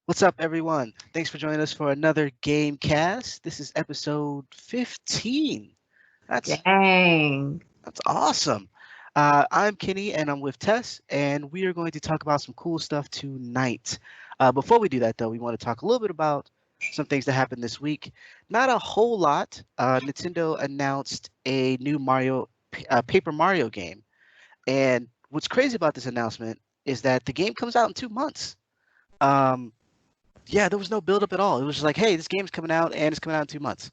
What's up, everyone? Thanks for joining us for another game cast. This is episode 15. That's Dang. that's awesome. I'm Kenny, and I'm with Tess, and we are going to talk about some cool stuff tonight. Before we do that, though, we want to talk a little bit about some things that happened this week. Not a whole lot. Nintendo announced a new Paper Mario game, and what's crazy about this announcement is that the game comes out in 2 months. Um, Yeah, there was no build up at all. It was just like, hey, this game's coming out and it's coming out in 2 months.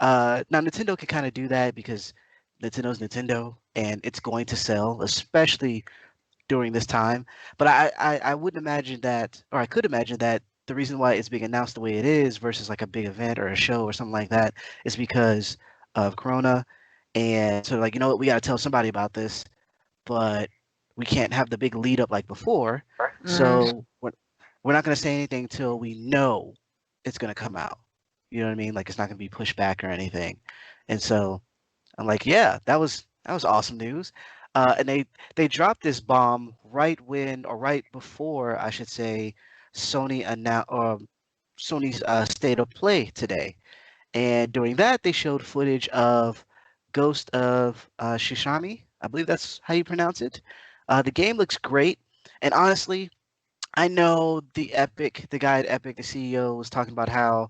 Now Nintendo can kind of do that because Nintendo's Nintendo and it's going to sell, especially during this time. But I wouldn't imagine that, or I could imagine that the reason why it's being announced the way it is versus like a big event or a show or something like that is because of Corona. And so like, you know what, we got to tell somebody about this, but we can't have the big lead up like before. Mm, So we're not going to say anything until we know it's going to come out. You know what I mean? Like it's not going to be pushed back or anything. And so I'm like, yeah, that was awesome news. And they dropped this bomb right when, or right before, I should say, Sony's state of play today. And during that, they showed footage of Ghost of Shishami. I believe that's how you pronounce it. The game looks great, and honestly, I know the guy at Epic, the CEO, was talking about how,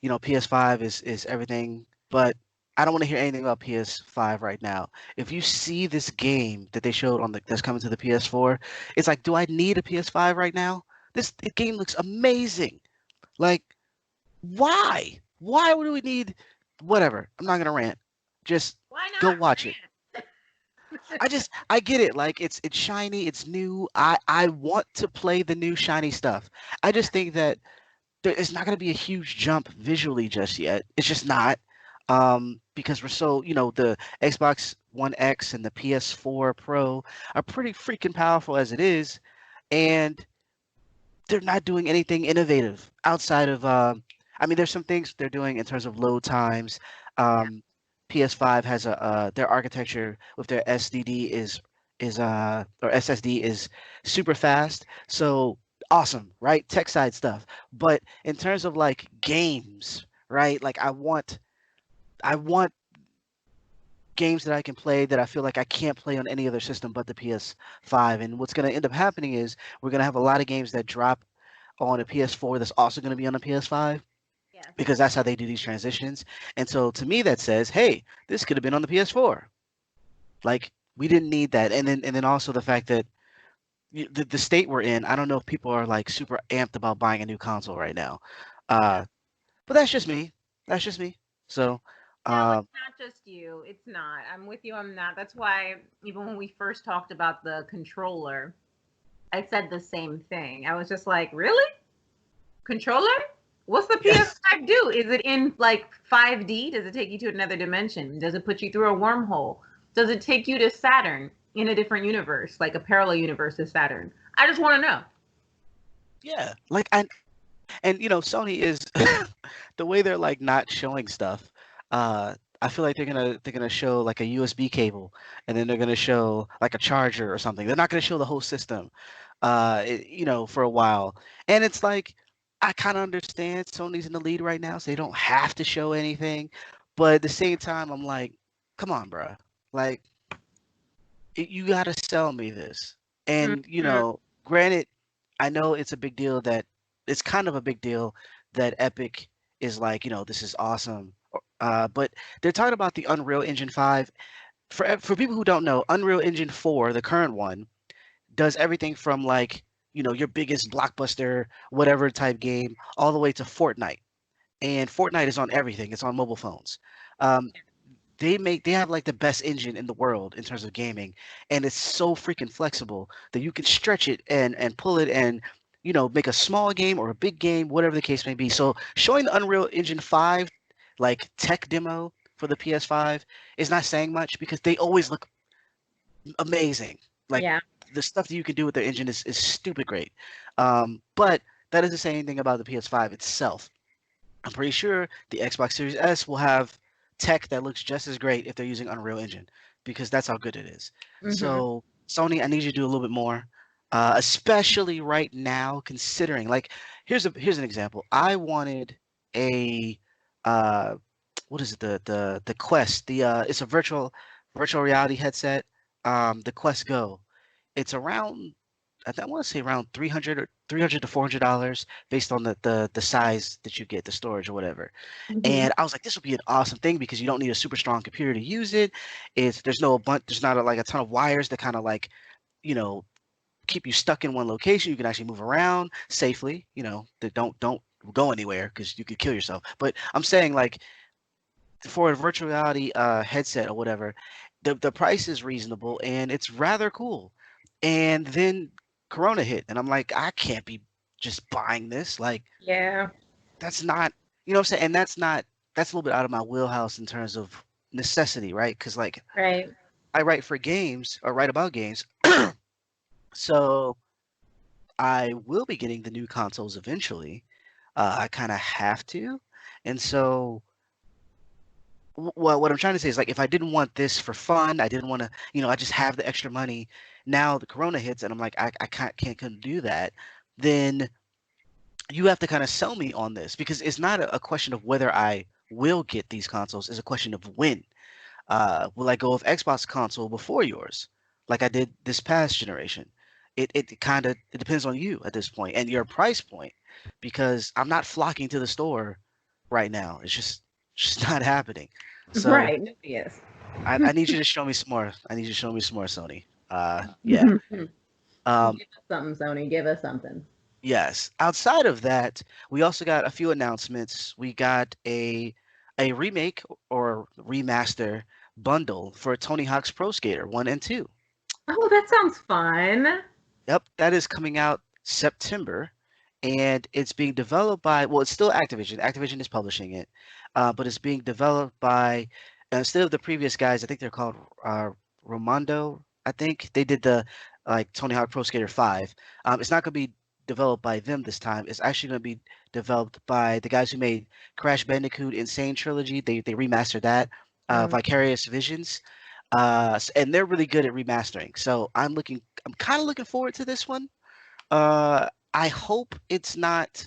PS5 is everything, but I don't want to hear anything about PS5 right now. If you see this game that they showed that's coming to the PS4, it's like, do I need a PS5 right now? The game looks amazing. Like, why? Why would we need whatever? I'm not gonna rant. Just why go not watch it. I get it. Like it's shiny, it's new. I want to play the new shiny stuff. I just think that it's not going to be a huge jump visually just yet. It's just not. Because we're so, the Xbox One X and the PS4 Pro are pretty freaking powerful as it is, and they're not doing anything innovative outside of I mean there's some things they're doing in terms of load times. PS5 has their architecture with their SDD is or SSD is super fast. So awesome, right? Tech side stuff. But in terms of like games, right? Like I want games that I can play that I feel like I can't play on any other system but the PS5. And what's going to end up happening is we're going to have a lot of games that drop on a PS4 that's also going to be on a PS5 yes. because that's how they do these transitions. And so to me, that says, hey, this could have been on the PS4. Like we didn't need that. And then also the fact that the state we're in, I don't know if people are like super amped about buying a new console right now. Uh, but that's just me. That's just me. So, No, it's um, not just you. It's not. I'm with you on that. That's why even when we first talked about the controller, I said the same thing. I was just like, really? Controller? What's the yeah, PS5 do? Is it in like 5D? Does it take you to another dimension? Does it put you through a wormhole? Does it take you to Saturn in a different universe, like a parallel universe to Saturn? I just want to know. yeah. Like and Sony is the way they're like not showing stuff. I feel like they're gonna show like a USB cable, and then they're gonna show like a charger or something. They're not gonna show the whole system, for a while. And it's like I kind of understand Sony's in the lead right now, so they don't have to show anything. But at the same time, I'm like, come on, bruh. Like you gotta sell me this. And Mhm. granted, I know it's a big deal that it's kind of a big deal that Epic is like, this is awesome. But they're talking about the Unreal Engine 5. For people who don't know, Unreal Engine 4, the current one, does everything from like, your biggest blockbuster, whatever type game, all the way to Fortnite. And Fortnite is on everything. It's on mobile phones. Um, they have like the best engine in the world in terms of gaming, and it's so freaking flexible that you can stretch it and pull it and make a small game or a big game, whatever the case may be. So showing the Unreal Engine 5 like tech demo for the PS5 is not saying much because they always look amazing. Like Yeah. the stuff that you can do with their engine is stupid great. But that doesn't say anything about the PS5 itself. I'm pretty sure the Xbox Series S will have tech that looks just as great if they're using Unreal Engine because that's how good it is. Hmm. So Sony, I need you to do a little bit more. especially right now, considering like here's an example. I wanted a uh, what is it? The Quest. It's a virtual reality headset. The Quest Go. It's around I want to say around 300 to $400 based on the size that you get, the storage or whatever. Hmm. And I was like, this would be an awesome thing because you don't need a super strong computer to use it. There's not like a ton of wires that kind of like you know keep you stuck in one location. You can actually move around safely. That don't go anywhere because you could kill yourself. But I'm saying like for a virtual reality headset or whatever, the price is reasonable and it's rather cool. And then Corona hit, and I'm like, I can't be just buying this. Like Yeah. that's not, what I'm saying. And that's a little bit out of my wheelhouse in terms of necessity, right? Because like Right. I write for games or write about games, so I will be getting the new consoles eventually. I kind of have to, and so what I'm trying to say is like if I didn't want this for fun, I didn't want to, I just have the extra money. Now the Corona hits, and I'm like, I couldn't do that. Then you have to kind of sell me on this because it's not a question of whether I will get these consoles. It's a question of when. Will I go with Xbox console before yours, like I did this past generation? It kind of it depends on you at this point and your price point, because I'm not flocking to the store right now. It's just not happening. So Right. Yes. I need you to show me some more. I need you to show me some more, Sony. Yeah. Give Um, us something, Sony. Give us something. yes. Outside of that, we also got a few announcements. We got a remake or remaster bundle for Tony Hawk's Pro Skater 1 and 2. Oh, that sounds fun. Yep, that is coming out September, and it's being developed by, well, it's still Activision. Activision is publishing it, but it's being developed by, instead of the previous guys, I think they're called Romando. I think they did the like Tony Hawk Pro Skater 5. It's not going to be developed by them this time. It's actually going to be developed by the guys who made Crash Bandicoot Insane Trilogy. They remastered that, Mm. Vicarious Visions. And they're really good at remastering. So I'm kind of looking forward to this one. I hope it's not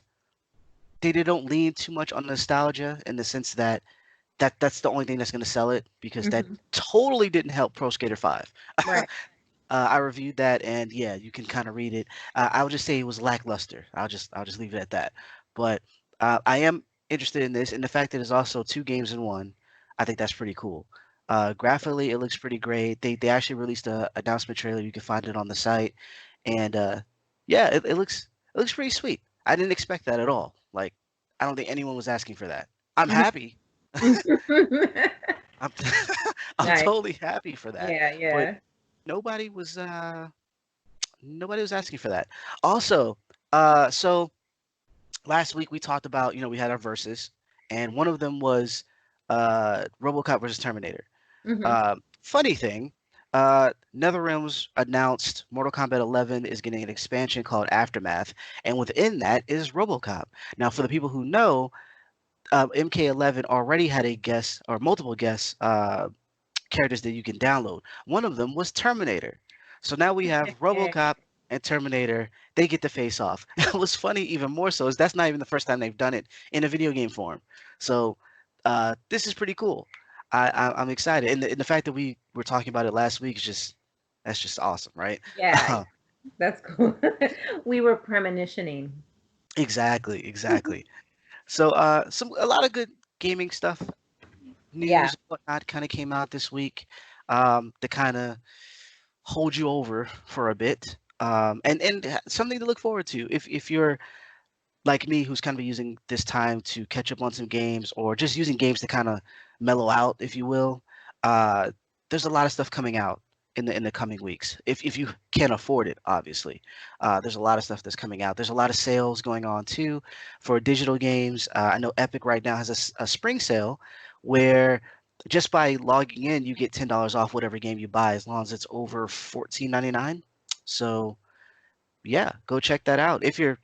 they don't lean too much on nostalgia in the sense that that's the only thing that's going to sell it, because that Hmm. totally didn't help Pro Skater 5. Right. I reviewed that, and yeah, you can kind of read it. I would just say it was lackluster. I'll just leave it at that. But I am interested in this, and the fact that it's also two games in one. I think that's pretty cool. Graphically, it looks pretty great. They actually released a announcement trailer. You can find it on the site, and yeah, it looks pretty sweet. I didn't expect that at all. Like, I don't think anyone was asking for that. I'm happy. I'm I'm Nice. totally happy for that. Yeah, But yeah. nobody was nobody was asking for that. Also, so last week we talked about, we had our verses, and one of them was RoboCop versus Terminator. Hmm. Funny thing, NetherRealms announced Mortal Kombat 11 is getting an expansion called Aftermath, and within that is RoboCop. Now, for the people who know, MK11 already had a guest or multiple guests characters that you can download. One of them was Terminator. So now we have RoboCop and Terminator. They get to face off. What's funny even more so is that's not even the first time they've done it in a video game form. So this is pretty cool. I'm excited, and the fact that we were talking about it last week is that's just awesome, right? Yeah, that's cool. We were premonitioning. Exactly, exactly. So a lot of good gaming stuff, Yeah. news, whatnot, kind of came out this week. To kind of hold you over for a bit, and something to look forward to if you're like me, who's kind of using this time to catch up on some games or just using games to kind of mellow out, if you will. uh there's a lot of stuff coming out in the coming weeks, if you can't afford it, obviously. There's a lot of stuff that's coming out. There's a lot of sales going on too for digital games. I know Epic right now has a spring sale where just by logging in you get $10 off whatever game you buy as long as it's over 14.99. So yeah, go check that out if you're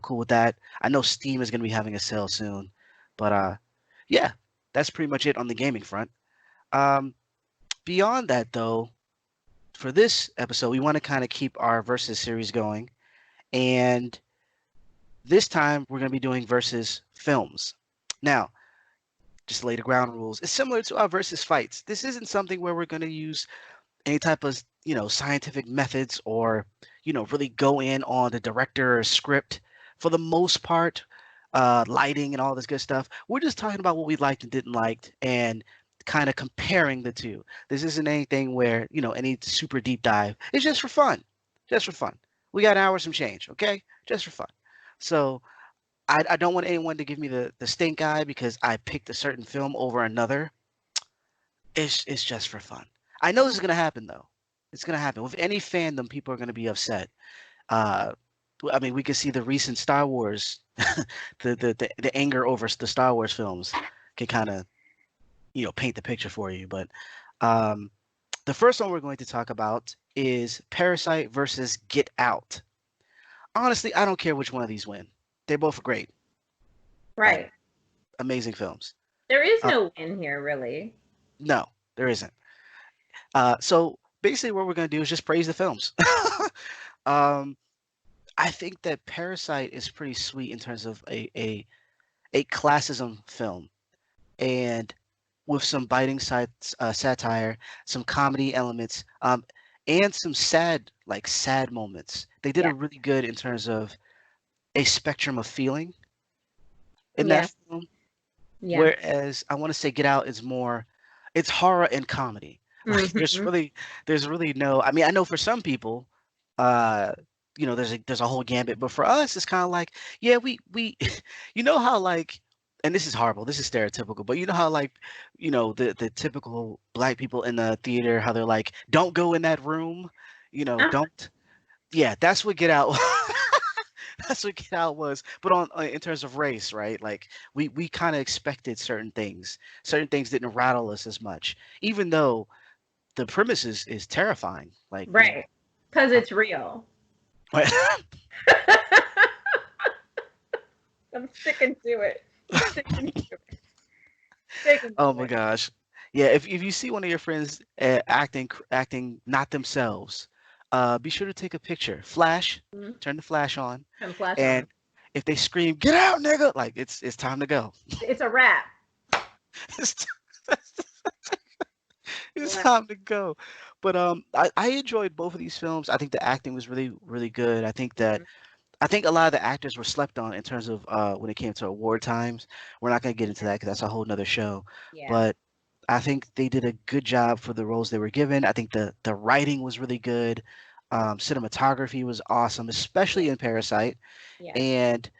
cool with that. I know Steam is going to be having a sale soon, but yeah, that's pretty much it on the gaming front. Um, Beyond that though, for this episode, we want to kind of keep our versus series going, and this time we're going to be doing versus films. Now, just to lay the ground rules, it's similar to our versus fights. This isn't something where we're going to use any type of scientific methods or really go in on the director or script. For the most part, lighting and all this good stuff, we're just talking about what we liked and didn't like and kind of comparing the two. This isn't anything where any super deep dive. It's just for fun. Just for fun. We got an hour some change, okay? Just for fun. So I don't want anyone to give me the stink eye because I picked a certain film over another. It's just for fun. I know this is gonna happen though. It's gonna happen with any fandom. People are gonna be upset. Uh, I mean, we could see the recent Star Wars, the anger over the Star Wars films can kind of paint the picture for you. But um, the first one we're going to talk about is Parasite versus Get Out. Honestly, I don't care which one of these win. They're both great. Right. Like, amazing films. There is no win here, really. No, there isn't. So basically, what we're going to do is just praise the films. um, I think that Parasite is pretty sweet in terms of a classism film, and with some biting satire, some comedy elements, and some sad moments. They did Yeah. a really good in terms of a spectrum of feeling in Yeah. that film. Yeah. Whereas I want to say Get Out is more, it's horror and comedy. Like there's really no. I mean, I know for some people, uh, there's a whole gambit, but for us, it's kind of like, yeah, we, how like, and this is horrible, this is stereotypical, but how like, the typical black people in the theater, how they're like, don't go in that room, don't. Yeah, that's what Get Out. That's what Get Out was. But on in terms of race, right? Like we kind of expected certain things. Certain things didn't rattle us as much, even though the premise is terrifying. Like Right. Because uh, it's real. right. I'm sticking to it. Sticking to it. Sticking Oh to my it. gosh. Yeah, if you see one of your friends acting not themselves, be sure to take a picture. Flash, Mhm. turn the flash on, Turn the flash and on. if they scream, "Get out, nigga!" Like it's time to go. It's a wrap. It's it's Wrap. time to go. But I enjoyed both of these films. I think the acting was really, really good. Mhm. I think a lot of the actors were slept on in terms of when it came to award times. We're not gonna get into that because that's a whole nother show. Yeah. But I think they did a good job for the roles they were given. I think the writing was really good. Cinematography was awesome, Yeah. especially in Parasite, Yes. and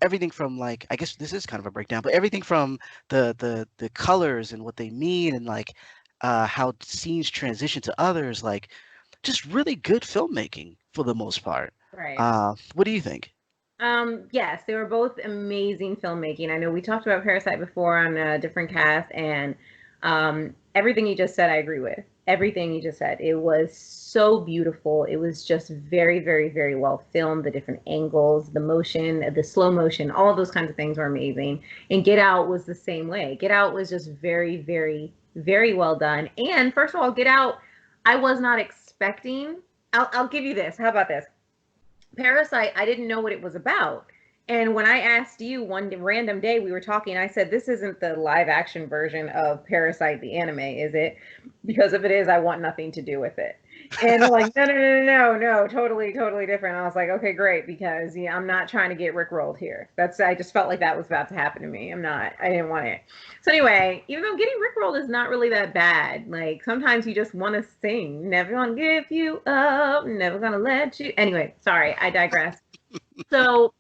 everything from like I guess this is kind of a breakdown, but everything from the colors and what they mean and like how scenes transition to others, like just really good filmmaking for the most part. Right. What do you think? Yes, they were both amazing filmmaking. I know we talked about Parasite before on a different cast, and everything you just said, I agree with. Everything you just said. It was so beautiful. It was just very, very, very well filmed. The different angles, the motion, the slow motion, all those kinds of things were amazing. And Get Out was the same way. Get Out was just very, very, very well done. And first of all, Get Out, I was not expecting. I'll give you this. How about this? Parasite, I didn't know what it was about. And when I asked you one random day, we were talking, I said, this isn't the live action version of Parasite, the anime, is it? Because if it is, I want nothing to do with it. And they're like, no, no, no, no, no, no, totally, totally different. I was like, okay, great, because yeah, I'm not trying to get rickrolled here. I just felt like that was about to happen to me. I didn't want it. So anyway, even though getting rickrolled is not really that bad, like sometimes you just want to sing, never gonna give you up, never gonna let you. Anyway, sorry, I digress. So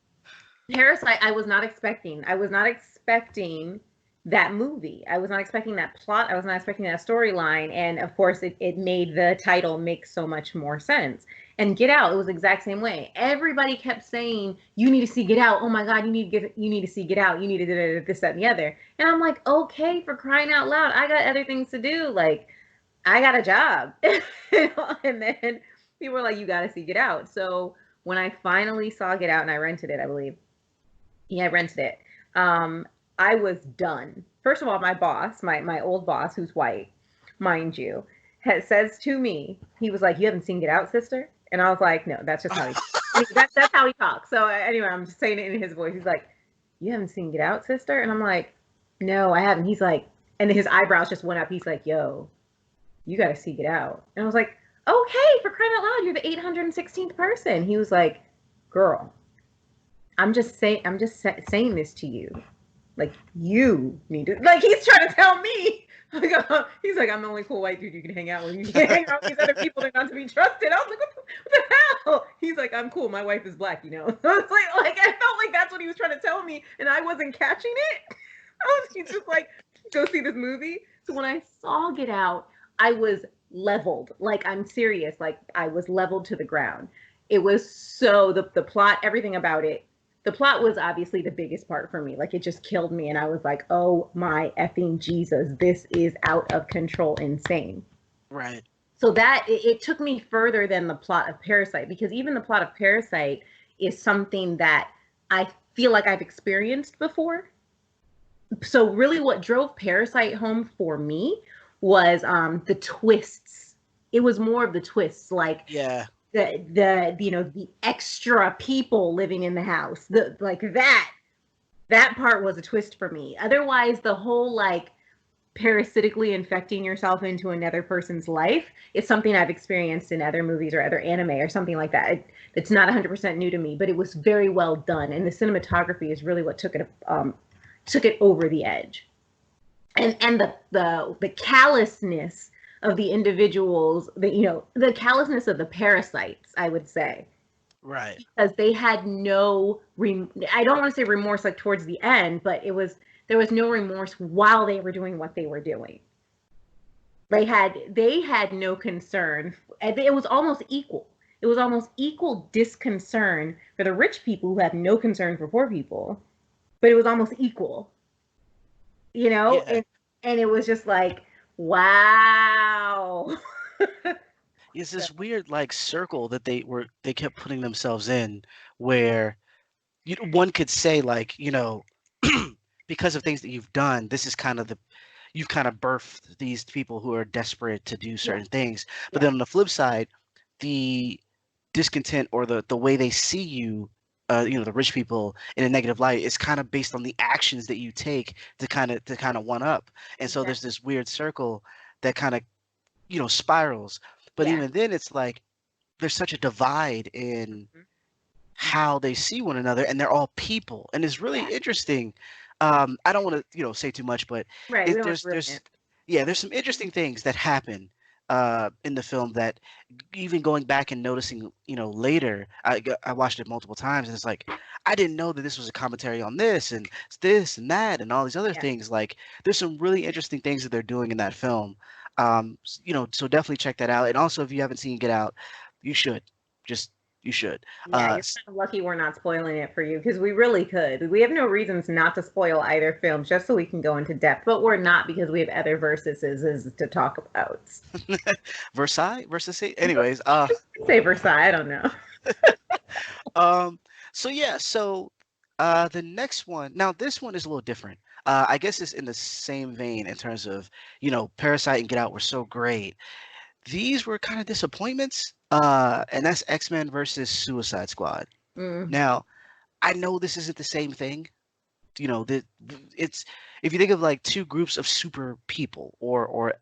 Parasite, I was not expecting. I was not expecting that movie. I was not expecting that plot. I was not expecting that storyline. And of course, it made the title make so much more sense. And Get Out, it was the exact same way. Everybody kept saying, "You need to see Get Out. Oh my God, you need to see Get Out. You need to do this, that, and the other." And I'm like, okay, for crying out loud, I got other things to do. Like, I got a job. And then people were like, "You got to see Get Out." So when I finally saw Get Out, and I rented it, I believe. Yeah, I rented it. I was done. First of all, my boss, my old boss, who's white, mind you, says to me, he was like, "You haven't seen Get Out, sister?" And I was like, "No, that's just how he talks." I mean, that's how he talks. So anyway, I'm just saying it in his voice. He's like, "You haven't seen Get Out, sister?" And I'm like, "No, I haven't." He's like, and his eyebrows just went up. He's like, "Yo, you got to see Get Out." And I was like, "Okay, for crying out loud, you're the 816th person." He was like, "Girl, I'm just saying this to you. Like, you need to," like, he's trying to tell me. Like, he's like, "I'm the only cool white dude you can hang out with. You can't hang out with these other people. They're not to be trusted." I was like, what the hell?" He's like, "I'm cool. My wife is black, you know." So it's like I felt like that's what he was trying to tell me, and I wasn't catching it. He's just like, "Go see this movie." So when I saw Get Out, I was leveled. Like, I'm serious. Like, I was leveled to the ground. It was so, the plot, everything about it. The plot was obviously the biggest part for me. Like, it just killed me, and I was like, "Oh my effing Jesus, this is out of control, insane." Right. So that it took me further than the plot of Parasite, because even the plot of Parasite is something that I feel like I've experienced before. So really what drove Parasite home for me was the twists. It was more of the twists, like Yeah. the the extra people living in the house. The like that part was a twist for me. Otherwise, the whole like parasitically infecting yourself into another person's life is something I've experienced in other movies or other anime or something like that. It's not 100% new to me, but it was very well done, and the cinematography is really what took it over the edge. And the callousness of the individuals, the callousness of the parasites, I would say, Right. because they had no I don't want to say remorse like towards the end, but there was no remorse while they were doing what they were doing. They had no concern. It was almost equal. It was almost equal disconcern for the rich people who had no concern for poor people, but it was almost equal, Yeah. and it was just like, wow. It's this weird like circle that they kept putting themselves in, where one could say like, because of things that you've done, this is kind of you've kind of birthed these people who are desperate to do Yeah, certain things. But yeah, then on the flip side, the discontent or the way they see you, the rich people in a negative light is kind of based on the actions that you take to kind of one up. And so there's exactly. this weird circle that kind of, spirals. But Yeah. even then, it's like there's such a divide in Mhm. how they see one another, and they're all people, and it's really Yeah. interesting. I don't want to say too much, but Right. We don't want to there's ruin it. yeah, there's some interesting things that happen in the film that, even going back and noticing, later, I watched it multiple times, and it's like, I didn't know that this was a commentary on this and that and all these other Yeah. things. Like, there's some really interesting things that they're doing in that film. So definitely check that out. And also, if you haven't seen Get Out, you should. Just you should. Yeah, you're kind of lucky we're not spoiling it for you, because we really could. We have no reasons not to spoil either film, just so we can go into depth, but we're not, because we have other versuses to talk about. Versailles versus anyways. Say Versailles, I don't know. Um, so yeah, so the next one. Now this one is a little different. I guess it's in the same vein in terms of, Parasite and Get Out were so great. These were kind of disappointments. And that's X-Men versus Suicide Squad. Mm, Now, I know this isn't the same thing. That it's, if you think of like two groups of super people, or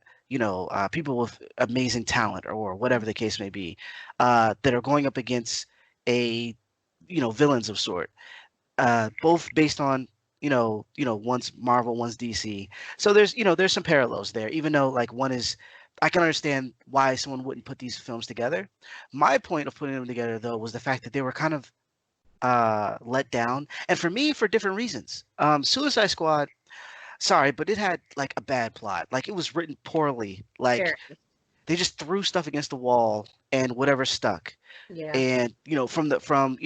people with amazing talent, or whatever the case may be, that are going up against a villains of sort, both based on, one's Marvel, one's DC. So there's some parallels there, even though like one is, I can understand why someone wouldn't put these films together. My point of putting them together, though, was the fact that they were kind of let down, and for me, for different reasons. Suicide Squad, sorry, but it had like a bad plot. Like, it was written poorly. Like, very. they just threw stuff against the wall and whatever stuck. Yeah. And from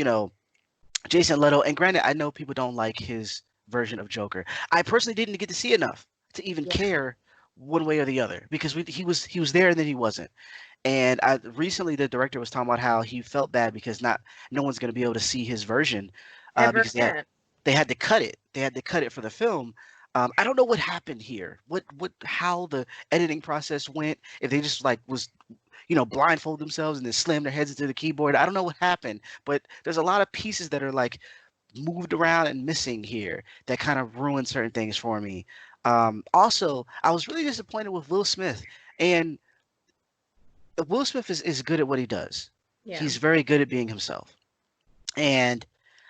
Jason Leto, and granted, I know people don't like his version of Joker. I personally didn't get to see enough to even Yeah. care one way or the other, because he was there and then he wasn't. And recently the director was talking about how he felt bad because not no one's going to be able to see his version, Ever because again. they had to cut it. They had to cut it for the film, I don't know what happened here. How the editing process went. If they just like was, blindfold themselves and then slam their heads into the keyboard. I don't know what happened, but there's a lot of pieces that are like moved around and missing here that kind of ruin certain things for me. Also, I was really disappointed with Will Smith, and Will Smith is good at what he does. Yeah. He's very good at being himself. And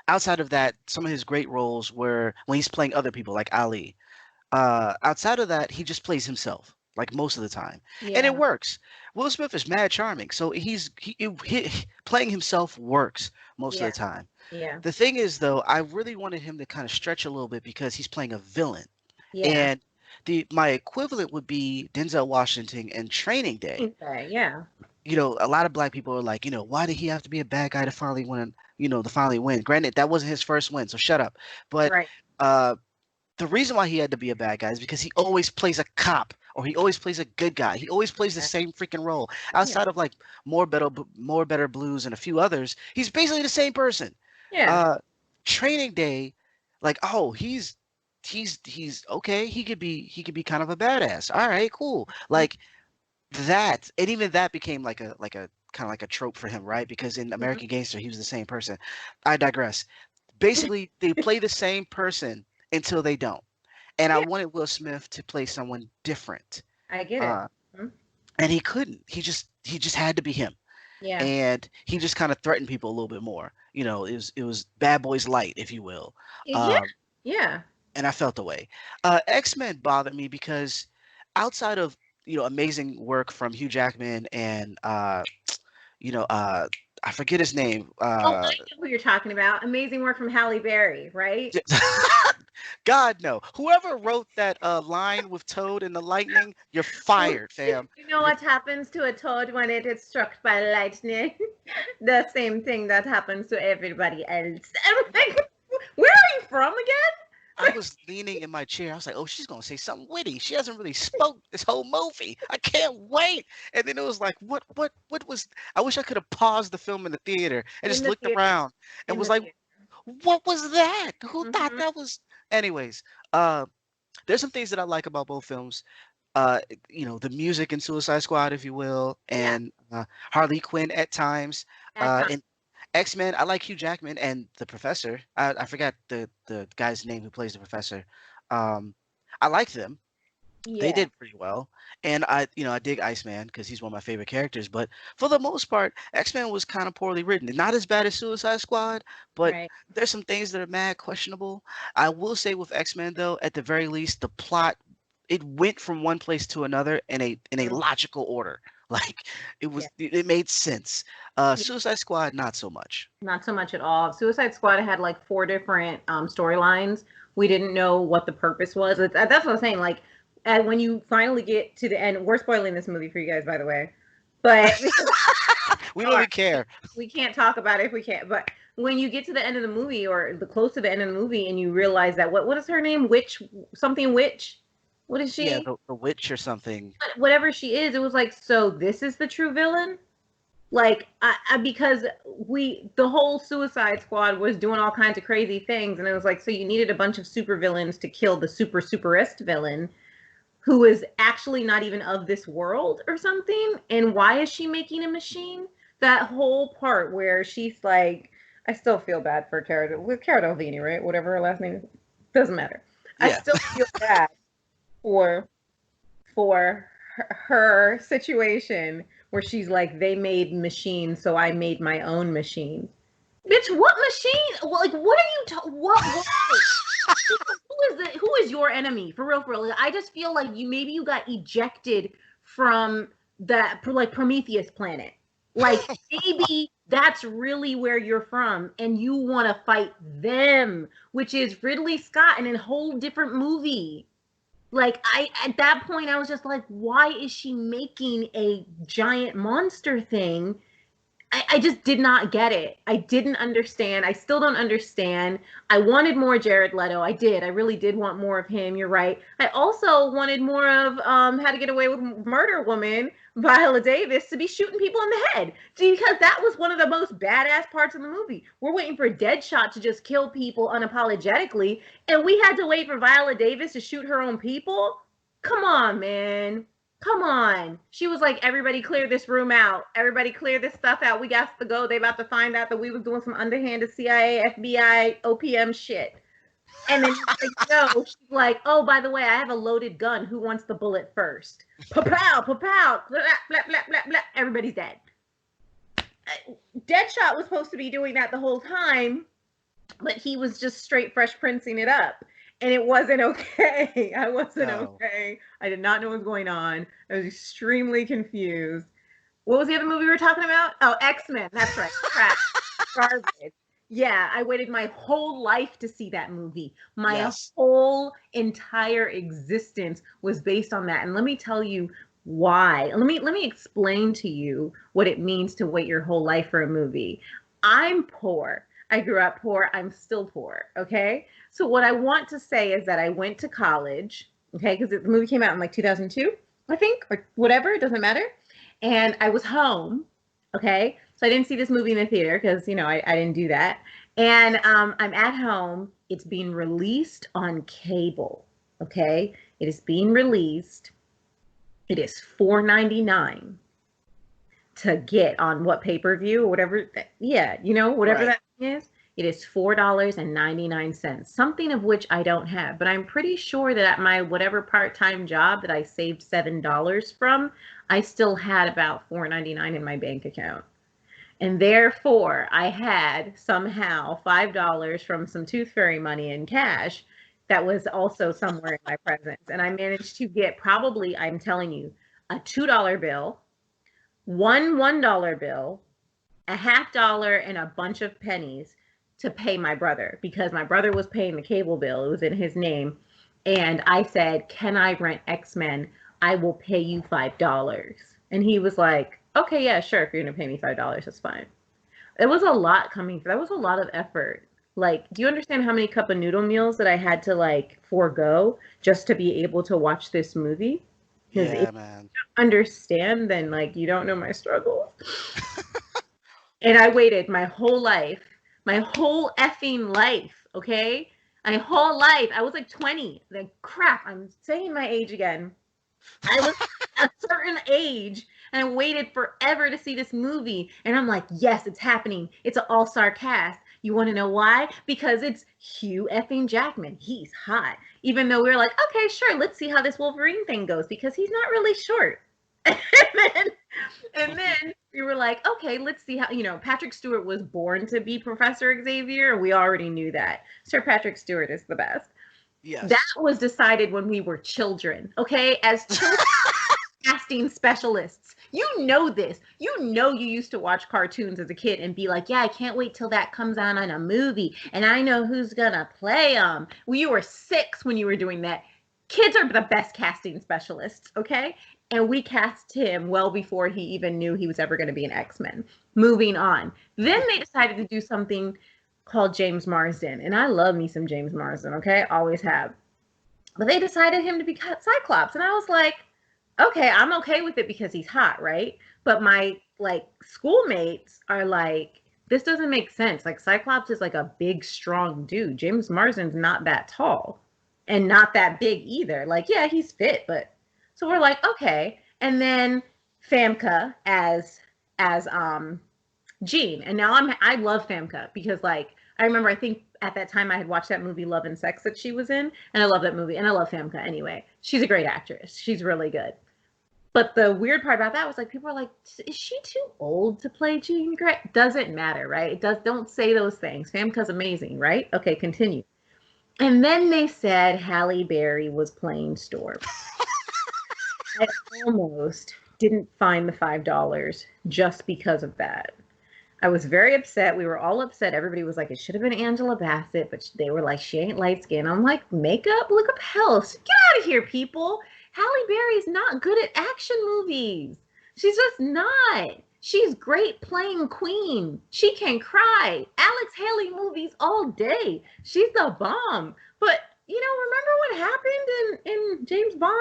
outside of that, some of his great roles were when he's playing other people like Ali. Outside of that, he just plays himself like most of the time, and it Yeah. works. Will Smith is mad charming, so playing himself works most of Yeah. the time. Yeah. The thing is, though, I really wanted him to kind of stretch a little bit because he's playing a villain, Yeah. and the my equivalent would be Denzel Washington in Training Day. Okay. Yeah. A lot of black people are like, why did he have to be a bad guy to finally win? To finally win. Granted, that wasn't his first win, so shut up. But Right. uh, the reason why he had to be a bad guy is because he always plays a cop or he always plays a good guy. He always plays the Yeah. same freaking role. Yeah. Outside of like more better blues and a few others, he's basically the same person. Yeah. Uh, Training Day, like, oh, he's okay. He could be kind of a badass. All right, cool. Like that, and even that became like a kind of like a trope for him, right? Because in Mhm. American Gangster, he was the same person. I digress. Basically, they play the same person until they don't. And I Yeah. wanted Will Smith to play someone different, I get it. uh, Mhm. and he couldn't. He just had to be him, Yeah. and he just kind of threatened people a little bit more. It was Bad Boys Light, if you will, Yeah. um, Yeah. and I felt the way. X-Men bothered me because outside of amazing work from Hugh Jackman and you know uh, I forget his name. Oh, I know who you're talking about. Amazing work from Halle Berry, right? God no. Whoever wrote that line with Toad and the lightning, you're Well, fired, fam. you know You're what happens to a toad when it is struck by lightning? The same thing that happens to everybody else. I'm like, where are you from I again? was leaning in my chair. I was like, "Oh, she's gonna say something witty. She hasn't really spoke this whole movie. I can't wait." And then it was like, what was? I wish I could have paused the film in the theater and In just the looked theater. around and In was the like, theater. "What was that? Who thought Hmm. that was?" Anyways, uh, there's some things that I like about both films. uh the music in Suicide Squad, if you will, Yeah. and Harley Quinn at times. At times. In X-Men, I like Hugh Jackman and the Professor. I forgot the guy's name who plays the Professor. Um, I like them. They Yeah. did pretty well, and I dig Iceman because he's one of my favorite characters. But for the most part, X-Men was kind of poorly written. Not as bad as Suicide Squad, but Right. there's some things that are mad questionable. I will say with X-Men though, at the very least, the plot it went from one place to another in a Mhm. logical order. Like Yeah. it made sense. Yeah. Suicide Squad, not so much. Not so much at all. Suicide Squad had like four different storylines. We didn't know what the purpose was. That's what I'm saying. Like, and when you finally get to the end, we're spoiling this movie for you guys, by the way. But We don't even care. we can't talk about it if we can't. But when you get to the end of the movie or the close to the end of the movie, and you realize that what is her name? Witch something witch. What is Yeah, she? the witch or something. Whatever she is, it was like, so this is the true villain. Like, because the whole Suicide Squad was doing all kinds of crazy things, and it was like, so you needed a bunch of super villains to kill the superest villain, who is actually not even of this world or something. And why is she making a machine? That whole part where she's like, I still feel bad for Cara Delevingne, right? Whatever her last name is, doesn't matter. I Yeah. still feel bad for her situation where she's like, they made machines, so I made my own machine. Bitch, what machine? Like, what are you? What? Who is your enemy for real? For real? Like, I just feel like you got ejected from that like Prometheus planet. Like maybe that's really where you're from, and you want to fight them, which is Ridley Scott in a whole different movie. Like I at that point I was just like, why is she making a giant monster thing I just did not get it. I didn't understand. I still don't understand. I wanted more Jared Leto. I did. I really did want more of him. You're right. I also wanted more of How to Get Away with Murder Woman, Viola Davis, to be shooting people in the head. Because that was one of the most badass parts of the movie. We're waiting for Deadshot to just kill people unapologetically, and we had to wait for Viola Davis to shoot her own people? Come on, man. Come on. She was like, everybody clear this room out. Everybody clear this stuff out. We got to go. They about to find out that we was doing some underhanded CIA, FBI, OPM shit. And then she's like, no. She's like, oh, by the way, I have a loaded gun. Who wants the bullet first? Pa-pow, pa-pow, blah, blah, blah, blah, blah. Everybody's dead. Deadshot was supposed to be doing that the whole time, but he was just straight Fresh Princing it up. And it wasn't okay. I wasn't okay. I did not know what was going on. I was extremely confused. What was the other movie we were talking about? Oh, X-Men. That's right. Crap. Garbage. Yeah, I waited my whole life to see that movie. My whole entire existence was based on that. And let me tell you why. Let me explain to you what it means to wait your whole life for a movie. I'm poor. I grew up poor. I'm still poor. Okay. So what I want to say is that I went to college. Okay. Because the movie came out in like 2002, I think, or whatever. It doesn't matter. And I was home. Okay. So I didn't see this movie in the theater because, you know, I didn't do that. And I'm at home. It's being released on cable. Okay. It is being released. It is $4.99 to get on what pay-per-view or whatever. Yeah, you know, whatever that is. It is $4.99, something of which I don't have. But I'm pretty sure that at my whatever part-time job that I saved $7 from, I still had about $4.99 in my bank account. And therefore, I had somehow $5 from some Tooth Fairy money in cash that was also somewhere in my presence. And I managed to get probably, I'm telling you, a $2 bill, one $1 bill, a $50, and a bunch of pennies to pay my brother, because my brother was paying the cable bill. It was in his name. And I said, can I rent X-Men? I will pay you $5. And he was like, okay, yeah, sure. If you're going to pay me $5, that's fine. It was a lot coming. That was a lot of effort. Like, do you understand how many cup of noodle meals that I had to like forego just to be able to watch this movie? Because if you don't understand, then like you don't know my struggles. And I waited my whole life, my whole effing life, okay? My whole life. I was like 20. Like, crap, I'm saying my age again. I was a certain age, and I waited forever to see this movie. And I'm like, yes, it's happening. It's an all-star cast. You want to know why? Because it's Hugh effing Jackman. He's hot. Even though we were like, okay, sure, let's see how this Wolverine thing goes, because he's not really short. and then we were like, okay, let's see how, you know, Patrick Stewart was born to be Professor Xavier. We already knew that. Sir Patrick Stewart is the best. Yes. That was decided when we were children, okay? As children casting specialists. You know this. You know you used to watch cartoons as a kid and be like, yeah, I can't wait till that comes out on a movie, and I know who's gonna play them. Well, you were 6 when you were doing that. Kids are the best casting specialists, okay? And we cast him well before he even knew he was ever going to be an X-Men. Moving on. Then they decided to do something called James Marsden. And I love me some James Marsden, okay? Always have. But they decided him to be Cyclops. And I was like, okay, I'm okay with it because he's hot, right? But my, like, schoolmates are like, this doesn't make sense. Like, Cyclops is like a big, strong dude. James Marsden's not that tall. And not that big either. Like, yeah, he's fit, but... So we're like, okay. And then Famke as Jean. And now I love Famke because, like, I remember, I think at that time I had watched that movie Love and Sex that she was in, and I love that movie, and I love Famke anyway. She's a great actress. She's really good. But the weird part about that was, like, people are like, is she too old to play Jean Grey? Doesn't matter, right? Don't say those things. Famke's amazing, right? Okay, continue. And then they said Halle Berry was playing Storm. I almost didn't find the $5 just because of that. I was very upset. We were all upset. Everybody was like, it should have been Angela Bassett, but they were like, she ain't light skinned. I'm like, makeup? Look up Health. Get out of here, people. Halle Berry is not good at action movies. She's just not. She's great playing Queen. She can cry. Alex Haley movies all day. She's the bomb. But remember what happened in James Bond?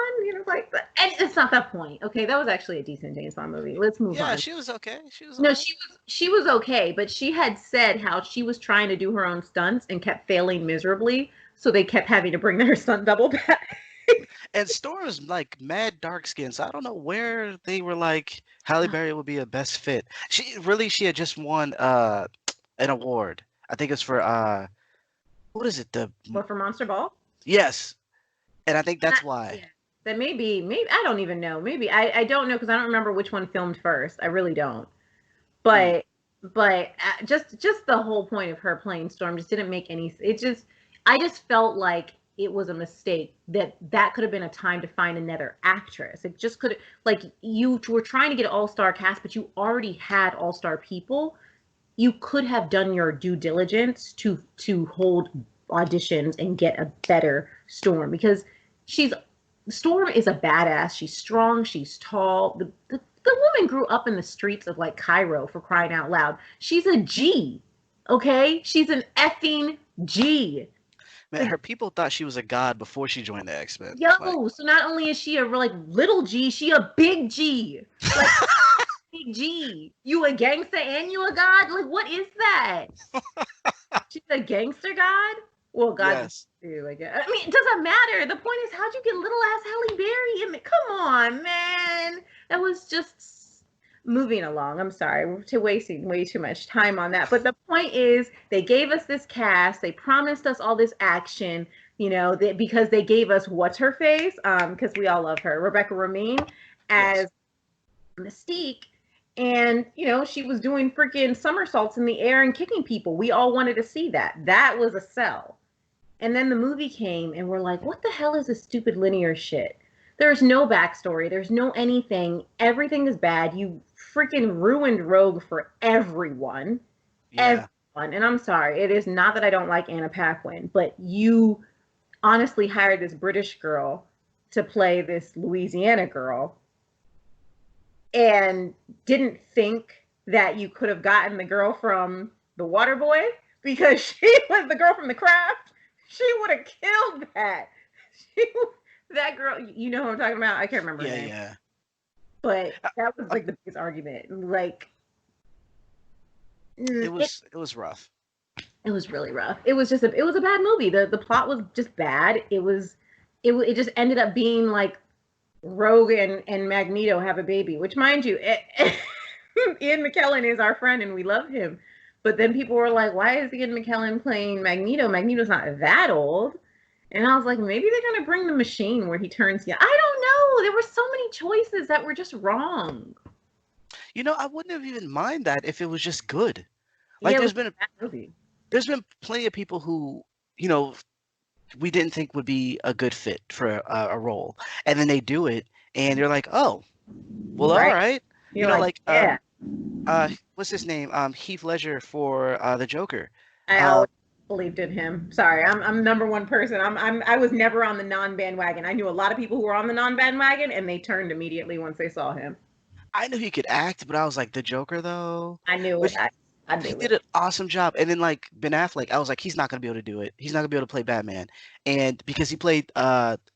And it's not that point. Okay, that was actually a decent James Bond movie. Let's move Yeah, on. she was okay. She was No, alright. she was okay, but she had said how she was trying to do her own stunts and kept failing miserably, so they kept having to bring her stunt double back. And Storm's like mad dark skin, so I don't know where they were like Halle Berry would be a best fit. She had just won an award. I think it's for what is it? What, for Monster Ball? Yes. And I think that's Yeah. why. That maybe I don't even know. Maybe I don't know because I don't remember which one filmed first. I really don't. Mm. But just the whole point of her playing Storm just didn't make any. I just felt like it was a mistake that could have been a time to find another actress. It just could, like, you were trying to get an all-star cast, but you already had all-star people. You could have done your due diligence to hold auditions and get a better Storm, because Storm is a badass. She's strong. She's tall. The woman grew up in the streets of like Cairo, for crying out loud. She's a G. Okay? She's an effing G. Man, her people thought she was a god before she joined the X-Men. Like, Yo, so not only is she a like little G, she a big G. Like, big G. You a gangster and you a god? Like, what is that? She's a gangster god? Well, God, yes. like, I mean, it doesn't matter. The point is, how'd you get little ass Halle Berry in it? Come on, man. That was just moving along. I'm sorry, we're wasting way too much time on that. But the point is, they gave us this cast. They promised us all this action. Because they gave us what's her face, because we all love her, Rebecca Romijn, as Mystique. And she was doing freaking somersaults in the air and kicking people. We all wanted to see that. That was a sell. And then the movie came and we're like, what the hell is this stupid linear shit? There's no backstory. There's no anything. Everything is bad. You freaking ruined Rogue for everyone. Yeah. Everyone. And I'm sorry. It is not that I don't like Anna Paquin, but you honestly hired this British girl to play this Louisiana girl and didn't think that you could have gotten the girl from The Waterboy, because she was the girl from The Craft. She would have killed that. That girl, you know who I'm talking about? I can't remember her name. Yeah. But that was like the biggest argument. Like, it was rough. It was really rough. It was a bad movie. The plot was just bad. It just ended up being like Rogue and Magneto have a baby, which, mind you, Ian McKellen is our friend and we love him. But then people were like, why is Ian McKellen playing Magneto? Magneto's not that old. And I was like, maybe they're going to bring the Machine where he turns young. I don't know. There were so many choices that were just wrong. I wouldn't have even mind that if it was just good. Like, there's been plenty of people who, we didn't think would be a good fit for a role. And then they do it and you're like, oh, well, Right. all right. Yeah. What's his name? Heath Ledger for the Joker. I always believed in him. Sorry, I'm number one person. I was never on the non-bandwagon. I knew a lot of people who were on the non-bandwagon, and they turned immediately once they saw him. I knew he could act, but I was like, the Joker though. I knew it. He did an awesome job. And then like Ben Affleck, I was like, he's not gonna be able to do it. He's not gonna be able to play Batman. And because he played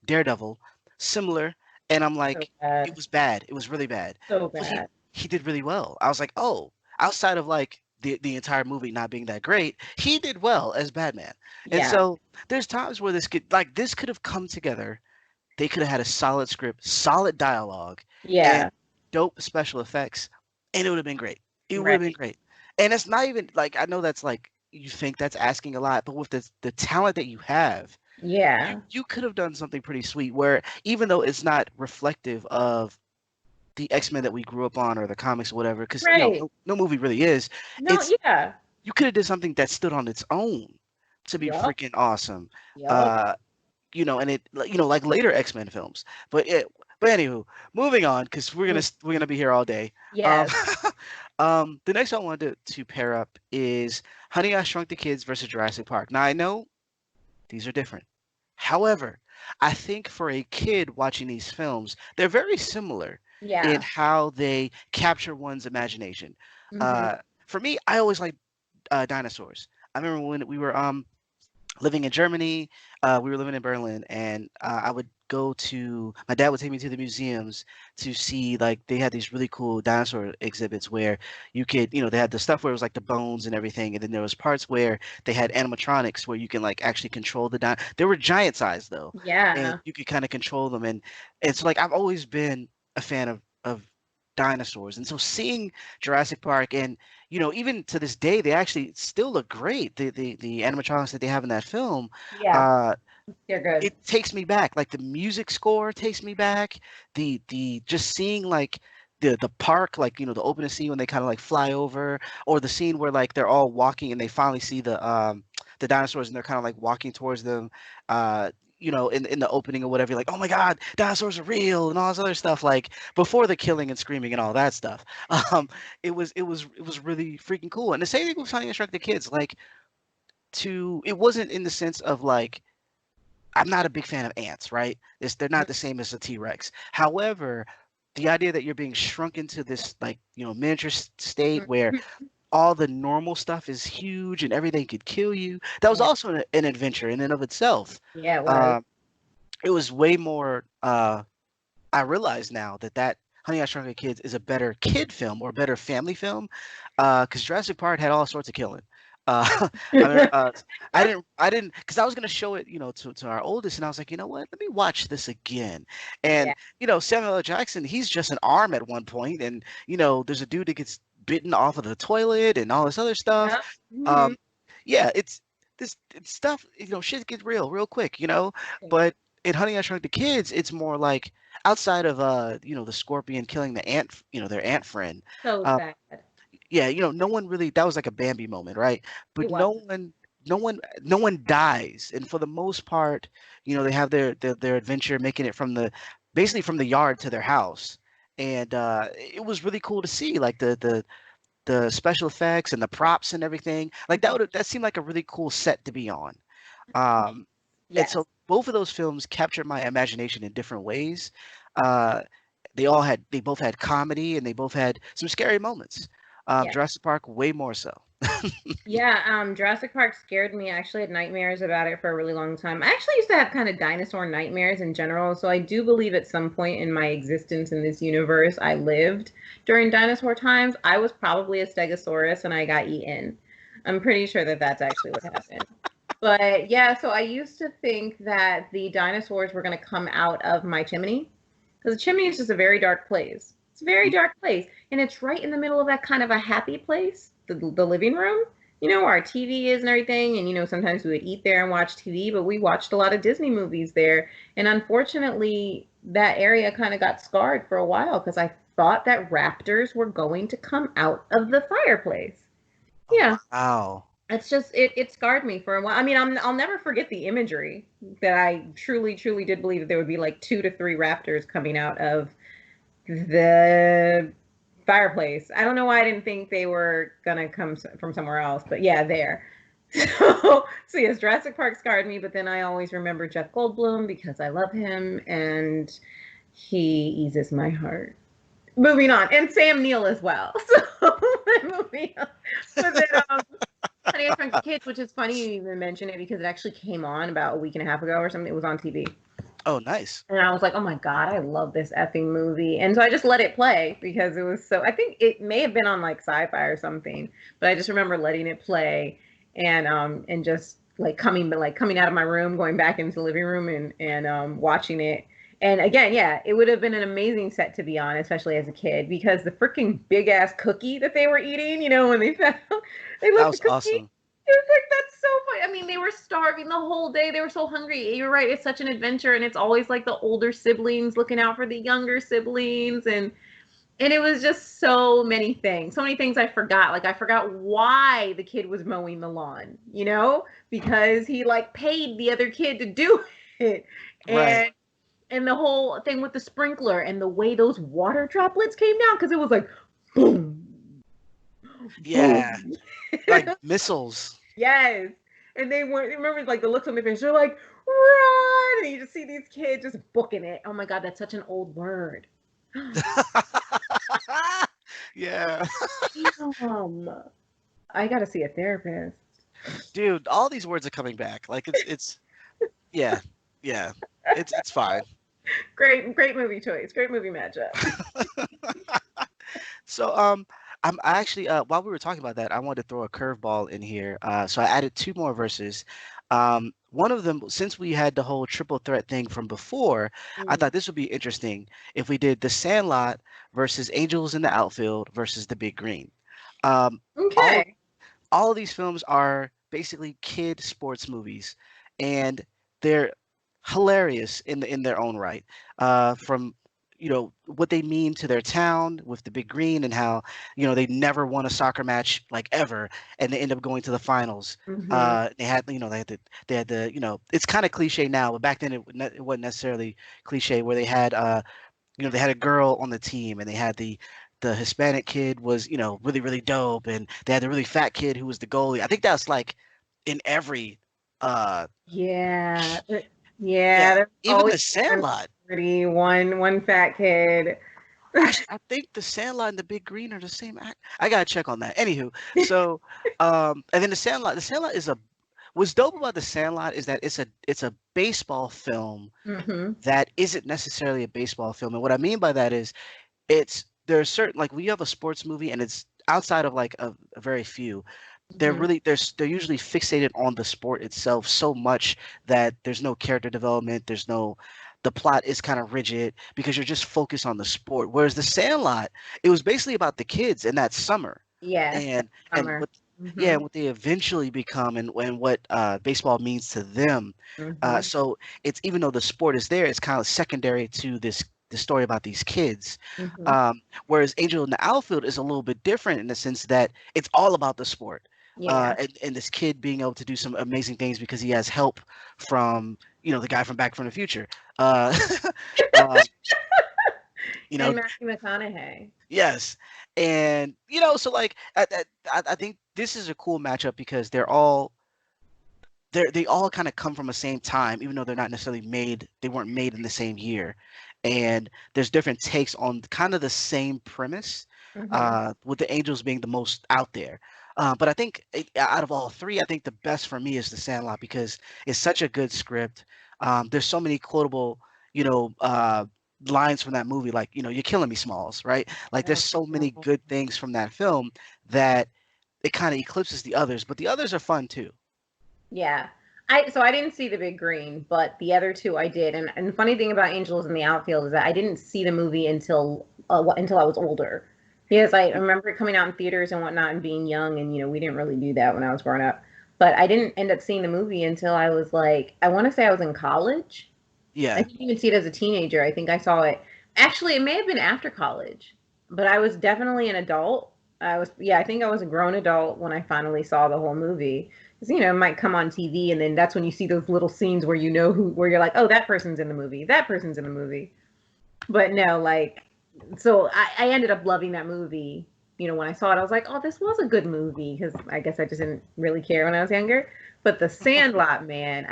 Daredevil, similar, and I'm like, it was bad. It was really bad. So bad. But he did really well. I was like, oh, outside of like the entire movie not being that great, he did well as Batman. And so there's times where this could have come together. They could have had a solid script, solid dialogue, and dope special effects, and it would have been great. It would have been great. And it's not even like, I know that's like, you think that's asking a lot, but with the talent that you have, you could have done something pretty sweet where, even though it's not reflective of the X-Men that we grew up on or the comics or whatever, because no movie really is. You could have did something that stood on its own to be freaking awesome. And it, like later X-Men films. But anywho, moving on, because we're gonna be here all day. The next one I wanted to pair up is Honey, I Shrunk the Kids versus Jurassic Park. Now I know these are different. However, I think for a kid watching these films, they're very similar Yeah. in how they capture one's imagination. Hmm. Uh, for me, I always like dinosaurs. I remember when we were living in Germany. We were living in Berlin, and I would go to. My dad would take me to the museums to see, like, they had these really cool dinosaur exhibits where you could, they had the stuff where it was like the bones and everything, and then there was parts where they had animatronics where you can like actually control the They were giant size though, and Yeah. you could kind of control them, and so like I've always been a fan of dinosaurs, and so seeing Jurassic Park and even to this day, they actually still look great. The animatronics that they have in that film, Yeah. uh, They're good. it takes me back. Like the music score takes me back. The just seeing like the park, like the opening scene when they kind of like fly over, or the scene where like they're all walking and they finally see the dinosaurs and they're kind of like walking towards them. Uh, in the opening or whatever, you're like, oh my God, dinosaurs are real and all this other stuff. Like before the killing and screaming and all that stuff. Um, it was really freaking cool. And the same thing with Honey I Shrunk the Kids. Like it wasn't in the sense of like I'm not a big fan of ants, right? They're not the same as a T-Rex. However, the idea that you're being shrunk into this like miniature state where Mhm. all the normal stuff is huge and everything could kill you, that was Yeah. also an adventure in and of itself. Yeah, it was. Um, it was way more. I realize now that Honey I Shrunk the Kids is a better kid film or a better family film, because Jurassic Park had all sorts of killing. I mean, I didn't, because I was gonna show it, to our oldest, and I was like, you know what? Let me watch this again. Yeah. And Samuel L. Jackson, he's just an arm at one point, and there's a dude that gets bitten off of the toilet and all this other stuff. Yeah. Hmm. Um, yeah, it's stuff. Shit gets real quick. But in Honey I Shrunk the Kids, it's more like outside of the scorpion killing the ant, their ant friend. So um sad. yeah, no one really, that was like a Bambi moment, right? It But was. no one dies, and for the most part, they have their adventure making it from the basically from the yard to their house. And it was really cool to see, like the special effects and the props and everything. Like that seemed like a really cool set to be on. um and Yes. so both of those films captured my imagination in different ways. Uh, they both had comedy and they both had some scary moments. Yeah. Jurassic Park way more so. Yeah, Jurassic Park scared me. I actually had nightmares about it for a really long time. I actually used to have kind of dinosaur nightmares in general, so I do believe at some point in my existence in this universe, I lived during dinosaur times. I was probably a stegosaurus and I got eaten. I'm pretty sure that that's actually what happened. But yeah, so I used to think that the dinosaurs were going to come out of my chimney because the chimney is just a very dark place. It's a very dark place, and it's right in the middle of that kind of a happy place, the living room, where our TV is and everything. And, sometimes we would eat there and watch TV, but we watched a lot of Disney movies there. And unfortunately, that area kind of got scarred for a while because I thought that raptors were going to come out of the fireplace. Oh Yeah, wow. it's just it scarred me for a while. I mean, I'll never forget the imagery that I truly did believe that there would be like 2 to 3 raptors coming out of the fireplace. I don't know why I didn't think they were gonna come from somewhere else, but yeah, there. So yes, Jurassic Park scarred me, but then I always remember Jeff Goldblum because I love him and he eases my heart. Moving on, and Sam Neill as well. So moving on. But then Honey, I Shrunk the Kids, which is funny you even mention it because it actually came on about a week and a half ago or something. It was on TV. Oh, nice. And I was like, oh my God, I love this effing movie. And so I just let it play because it was so, I think it may have been on like sci-fi or something, but I just remember letting it play and just like coming out of my room, going back into the living room and watching it. And again, yeah, it would have been an amazing set to be on, especially as a kid, because the freaking big ass cookie that they were eating, when they found they That left the was cookie. awesome. It was like, that's so funny. I mean, they were starving the whole day. They were so hungry. You're right. It's such an adventure, and it's always like the older siblings looking out for the younger siblings, and it was just so many things. So many things I forgot. Like I forgot why the kid was mowing the lawn, because he like paid the other kid to do it. Right. And the whole thing with the sprinkler and the way those water droplets came down because it was like boom, Yeah. boom. Like missiles. Yes. And they were, remember, like the looks on their face, they're like, run! And you just see these kids just booking it. Oh my God, that's such an old word. Yeah. Damn. I gotta see a therapist. Dude, all these words are coming back. Like it's yeah. Yeah. It's fine. Great movie choice. Great movie matchup. So I actually while we were talking about that, I wanted to throw a curveball in here. So I added two more verses. One of them, since we had the whole triple threat thing from before, I Mm. thought this would be interesting if we did the Sandlot versus Angels in the Outfield versus the Big Green. Um, all Okay. all of these films are basically kid sports movies, and they're hilarious in their own right. From what they mean to their town with the Big Green and how they never won a soccer match like ever, and they end up going to the finals. Hmm. They had the it's kind of cliche now, but back then it wasn't necessarily cliche where they had they had a girl on the team, and they had the Hispanic kid was really really dope, and they had the really fat kid who was the goalie. I think that's like in every uh Yeah. yeah, Yeah, there's even always the one Sandlot. pretty one fat kid. Actually, I think the Sandlot and the Big Green are the same act. I gotta check on that. Anywho, so and then the Sandlot is a what's dope about the Sandlot is that it's a baseball film Hmm. that isn't necessarily a baseball film, and what I mean by that is there's certain, like, when you have a sports movie and it's outside of like a very few, Hmm. they're usually fixated on the sport itself so much that there's no character development, the plot is kind of rigid because you're just focused on the sport. Whereas the Sandlot, it was basically about the kids in that summer, Yes, that and summer. what yeah, Hmm. and what they eventually become, and what baseball means to them. Hmm. So it's, even though the sport is there, it's kind of secondary to the story about these kids. Hmm. Whereas Angel in the Outfield is a little bit different in the sense that it's all about the sport. Yeah. And this kid being able to do some amazing things because he has help from the guy from Back from the Future. Uh, uh, you know, And Matthew McConaughey. yes, and so like I think this is a cool matchup because they all kind of come from the same time, even though they're not necessarily made. They weren't made in the same year, and there's different takes on kind of the same premise. Hmm. With the Angels being the most out there, but I think out of all three, I think the best for me is the Sandlot because it's such a good script. There's so many quotable, you know, uh, lines from that movie, like "You're killing me, Smalls," right? Like there's so many good things from that film that it kind of eclipses the others, but the others are fun too. Yeah. I didn't see the Big Green, but the other two I did. And the funny thing about Angels in the Outfield is that I didn't see the movie until I was older. Because I remember it coming out in theaters and whatnot and being young, and we didn't really do that when I was growing up. But I didn't end up seeing the movie until I was like, I want to say I was in college. I Yeah. didn't even see it as a teenager. I think I saw it. Actually, it may have been after college, but I was definitely an adult. Yeah, I think I was a grown adult when I finally saw the whole movie. Because, it might come on TV, and then that's when you see those little scenes where where you're like, oh, that person's in the movie. That person's in the movie. But no, like, so I ended up loving that movie. When I saw it, I was like, oh, this was a good movie. Because I guess I just didn't really care when I was younger. But The Sandlot, man,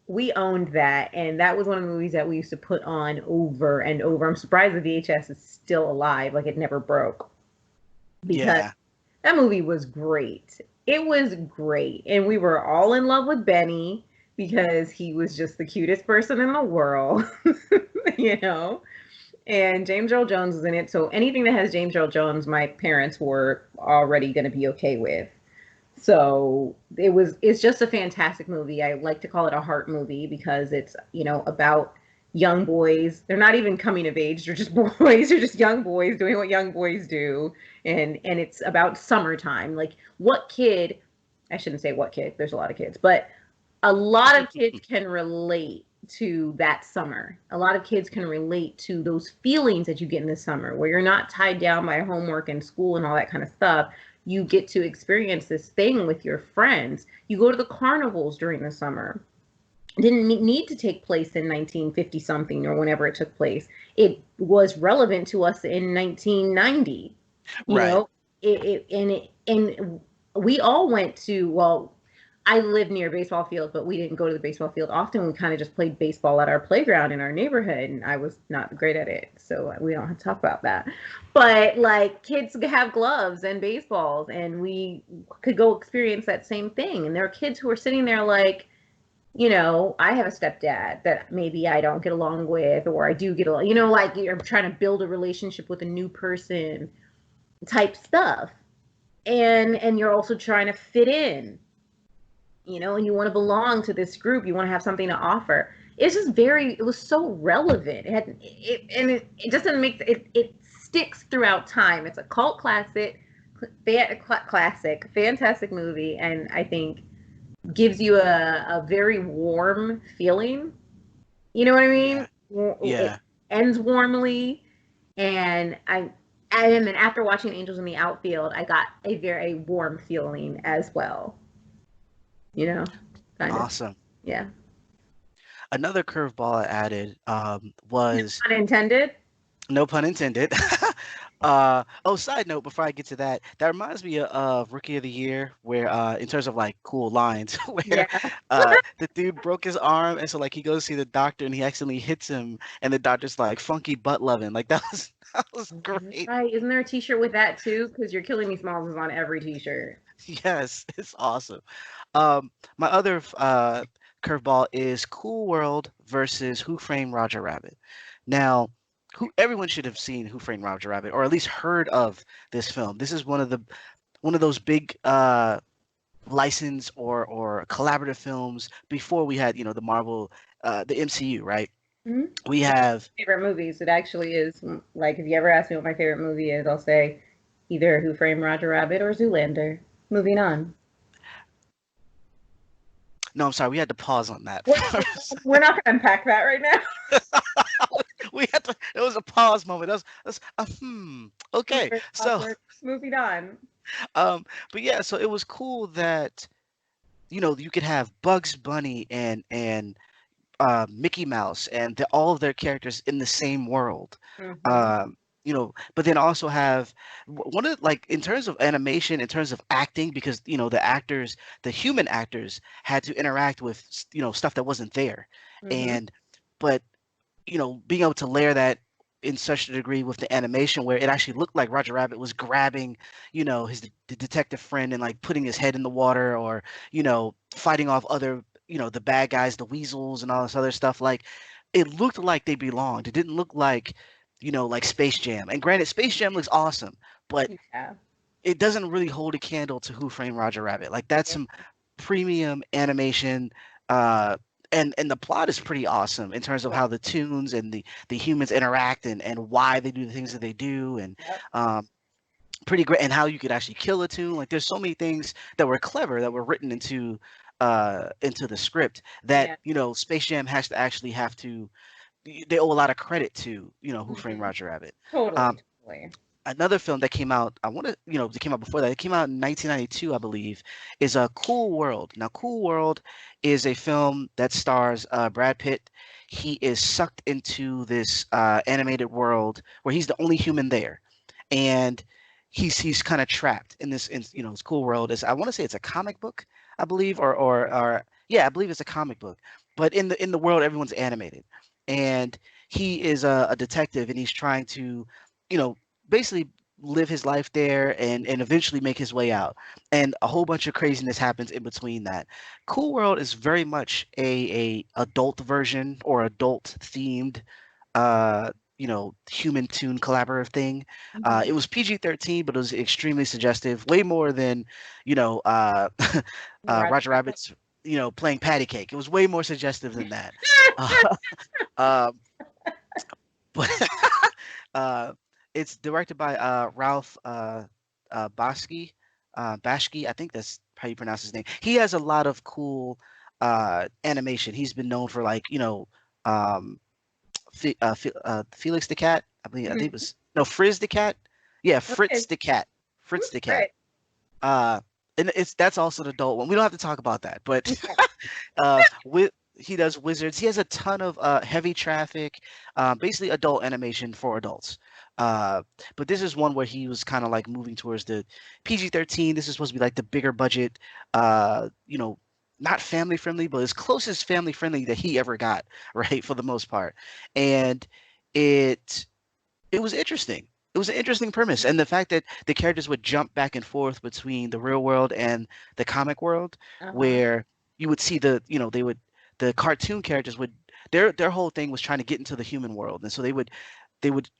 we owned that, and that was one of the movies that we used to put on over and over. I'm surprised the VHS is still alive, like it never broke, because Yeah. that movie was great. It was great, and we were all in love with Benny because he was just the cutest person in the world, you know. And James Earl Jones was in it, so anything that has James Earl Jones, my parents were already going to be okay with. So it's just a fantastic movie. I like to call it a heart movie because it's, about young boys. They're not even coming of age. They're just boys. They're just young boys doing what young boys do. And it's about summertime. Like, what kid, I shouldn't say what kid, there's a lot of kids, but a lot of kids can relate to that summer. A lot of kids can relate to those feelings that you get in the summer where you're not tied down by homework and school and all that kind of stuff. You get to experience this thing with your friends. You go to the carnivals during the summer. It didn't need to take place in 1950 something or whenever it took place. It was relevant to us in 1990. You Right. know, and we all went to, well, I live near a baseball field, but we didn't go to the baseball field often. We kind of just played baseball at our playground in our neighborhood, and I was not great at it, so we don't have to talk about that. But like kids have gloves and baseballs, and we could go experience that same thing. And there are kids who are sitting there like, I have a stepdad that maybe I don't get along with, or I do get along, like you're trying to build a relationship with a new person type stuff. And you're also trying to fit in, and you want to belong to this group. You want to have something to offer. It's just it was so relevant. It just doesn't make it sticks throughout time. It's a cult classic, fantastic movie, and I think gives you a very warm feeling. You know what I mean? Yeah. It Yeah. ends warmly, and and then after watching Angels in the Outfield, I got a very warm feeling as well. Kind of. Awesome. Yeah. Another curveball I added was, Unintended. no pun intended. Oh, side note, before I get to that, that reminds me of Rookie of the Year, where in terms of like cool lines, where Yeah. the dude broke his arm, and so like he goes to see the doctor, and he accidentally hits him, and the doctor's like funky butt loving. Like that was that was great. Right. Isn't there a T-shirt with that too? Because You're Killing Me Smalls is on every T-shirt. Yes, it's awesome. My other curveball is Cool World versus Who Framed Roger Rabbit. Now, who everyone should have seen Who Framed Roger Rabbit, or at least heard of this film. This is one of those big license or collaborative films before we had the Marvel, the MCU, right? Mhm. We have Favorite movies. It actually is like if you ever ask me what my favorite movie is, I'll say either Who Framed Roger Rabbit or Zoolander. Moving on. no, I'm sorry, we had to pause on that We're, first. we're not going to unpack that right now. We had to. It was a pause moment. That was okay. Very So awkward. Moving on. um, but yeah, so it was cool that you could have Bugs Bunny and Mickey Mouse and all of their characters in the same world. Hmm. But then also have one of like in terms of animation, in terms of acting, because the human actors had to interact with stuff that wasn't there, Hmm. and but being able to layer that in such a degree with the animation where it actually looked like Roger Rabbit was grabbing, his the detective friend and like putting his head in the water, or fighting off other, the bad guys, the weasels and all this other stuff. Like it looked like they belonged. It didn't look like, like Space Jam. And granted, Space Jam looks awesome, but Yeah. it doesn't really hold a candle to Who Framed Roger Rabbit. Like that's Yeah. some premium animation. Uh, and the plot is pretty awesome in terms of how the tunes and the humans interact, and why they do the things that they do, and Yep. um, pretty great, and how you could actually kill a tune. Like there's so many things that were clever that were written into the script that Yeah. Space Jam has to actually have to, they owe a lot of credit to Who Framed Hmm. Roger Rabbit. Totally. Um, Totally. Another film that came out, I want to, that came out before that. It came out in 1992, I believe, is a Cool World. Now, Cool World is a film that stars Brad Pitt. He is sucked into this animated world where he's the only human there, and he's kind of trapped in this Cool World. Is I want to say it's a comic book, I believe, or yeah, I believe it's a comic book. But in the world, everyone's animated, and he is a detective, and he's trying to, you know basically live his life there, and eventually make his way out, and a whole bunch of craziness happens in between that. Cool World is very much a adult version or adult themed human tune collaborative thing. Hmm. It was PG-13, but it was extremely suggestive, way more than you know uh Roger Roger Rabbit. Rabbit's playing patty cake. It was way more suggestive than that. uh, um, but uh, it's directed by Ralph Bashki. Bashki, I think that's how you pronounce his name. He has a lot of cool animation. He's been known for like um, Felix the Cat. I think it Mhm. was no Frizz the Cat. Yeah, Fritz Okay. the Cat. Fritz Who's the Cat. Fred? Uh, and that's also the adult one. We don't have to talk about that, but Okay. he does Wizards. He has a ton of heavy traffic, basically adult animation for adults. Uh, but this is one where he was kind of like moving towards the PG-13. This is supposed to be like the bigger budget, uh, you know, not family friendly, but as close as family friendly that he ever got, right, for the most part. And it it was interesting. It was an interesting premise, and the fact that the characters would jump back and forth between the real world and the comic world, Uh-huh. where you would see the cartoon characters would their whole thing was trying to get into the human world, and so they would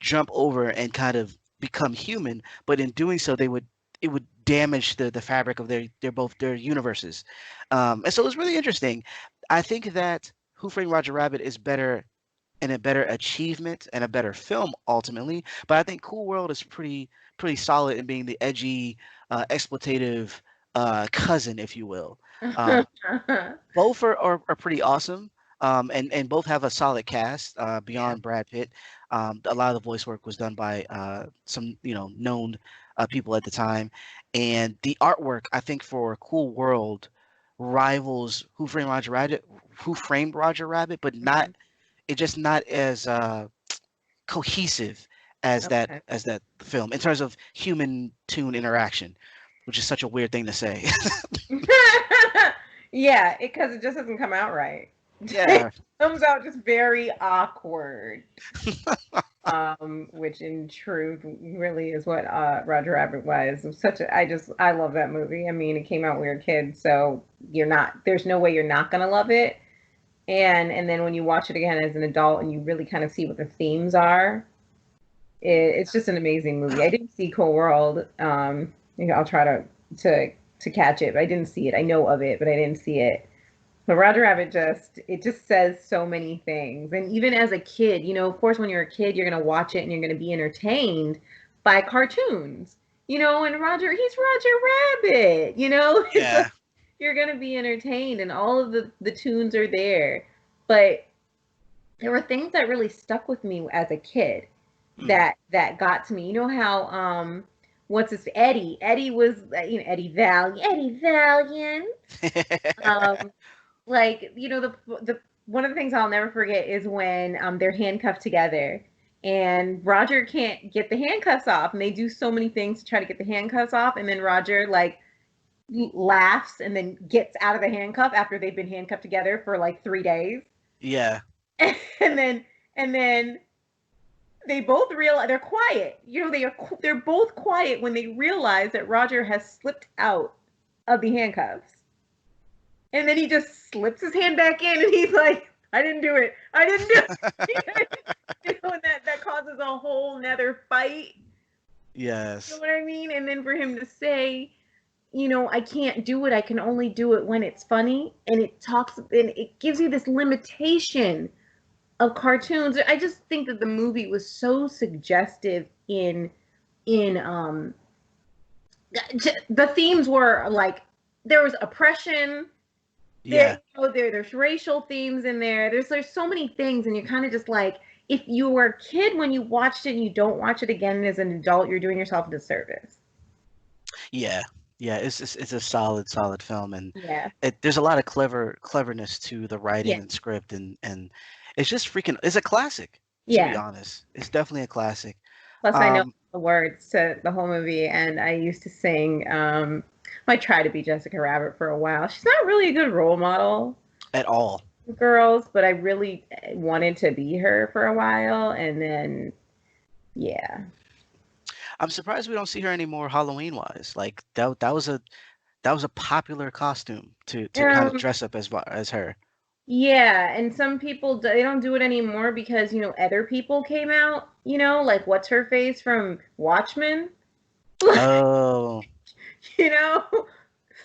jump over and kind of become human, but in doing so it would damage the fabric of their universes, and so it was really interesting. I think that Who Framed Roger Rabbit is better and a better achievement and a better film ultimately. But I think Cool World is pretty solid in being the edgy, exploitative cousin, if you will. Um, both are pretty awesome. And both have a solid cast Yeah. beyond Brad Pitt. A lot of the voice work was done by some known people at the time, and the artwork I think for Cool World rivals Who Framed Roger Rabbit, but not Mhm. it's just not as cohesive as Okay. that film in terms of human tune interaction, which is such a weird thing to say. Yeah, because it just doesn't come out right. It Yeah, comes out just very awkward. Which in truth really is what Roger Rabbit was. It was such a I love that movie. I mean, it came out when we were kids, so there's no way you're not gonna love it. And then when you watch it again as an adult and you really kind of see what the themes are, it's just an amazing movie. I didn't see Cool World. I'll try to catch it, but I didn't see it. I know of it, but I didn't see it. But Roger Rabbit just says so many things. And even as a kid, of course, when you're a kid, you're gonna watch it and you're gonna be entertained by cartoons. And he's Roger Rabbit. It's like yeah, you're gonna be entertained, and all of the tunes are there. But there were things that really stuck with me as a kid mm. that got to me. You know how what's his Eddie? Eddie was Eddie Valiant. Um, like the one of the things I'll never forget is when they're handcuffed together and Roger can't get the handcuffs off, and they do so many things to try to get the handcuffs off, and then Roger like laughs and then gets out of the handcuff after they've been handcuffed together for like 3 days. Yeah, and then and then they both realize they're quiet. They're both quiet when they realize that Roger has slipped out of the handcuffs. And then he just slips his hand back in and he's like, I didn't do it. I didn't do it. And that causes a whole nether fight. You know yes, what I mean? And then for him to say, I can't do it. I can only do it when it's funny. And it gives you this limitation of cartoons. I just think that the movie was so suggestive in the themes were like there was oppression. yeah. There's racial themes in there. There's so many things, and you're kind of just like, if you were a kid when you watched it and you don't watch it again as an adult, you're doing yourself a disservice. Yeah, yeah, it's a solid film, and Yeah, there's a lot of cleverness to the yeah, writing and script, and it's just freaking. It's a classic, to be yeah. honest. It's definitely a classic. Plus, I know Um, the words to the whole movie, and I used to sing. I tried to be Jessica Rabbit for a while. She's not really a good role model at all. for girls, but I really wanted to be her for a while, and then yeah, I'm surprised we don't see her anymore Halloween wise. Like that was a popular costume to kind of um, dress up as her. yeah, and some people they don't do it anymore because other people came out. Like what's her face from Watchmen. Oh, you know,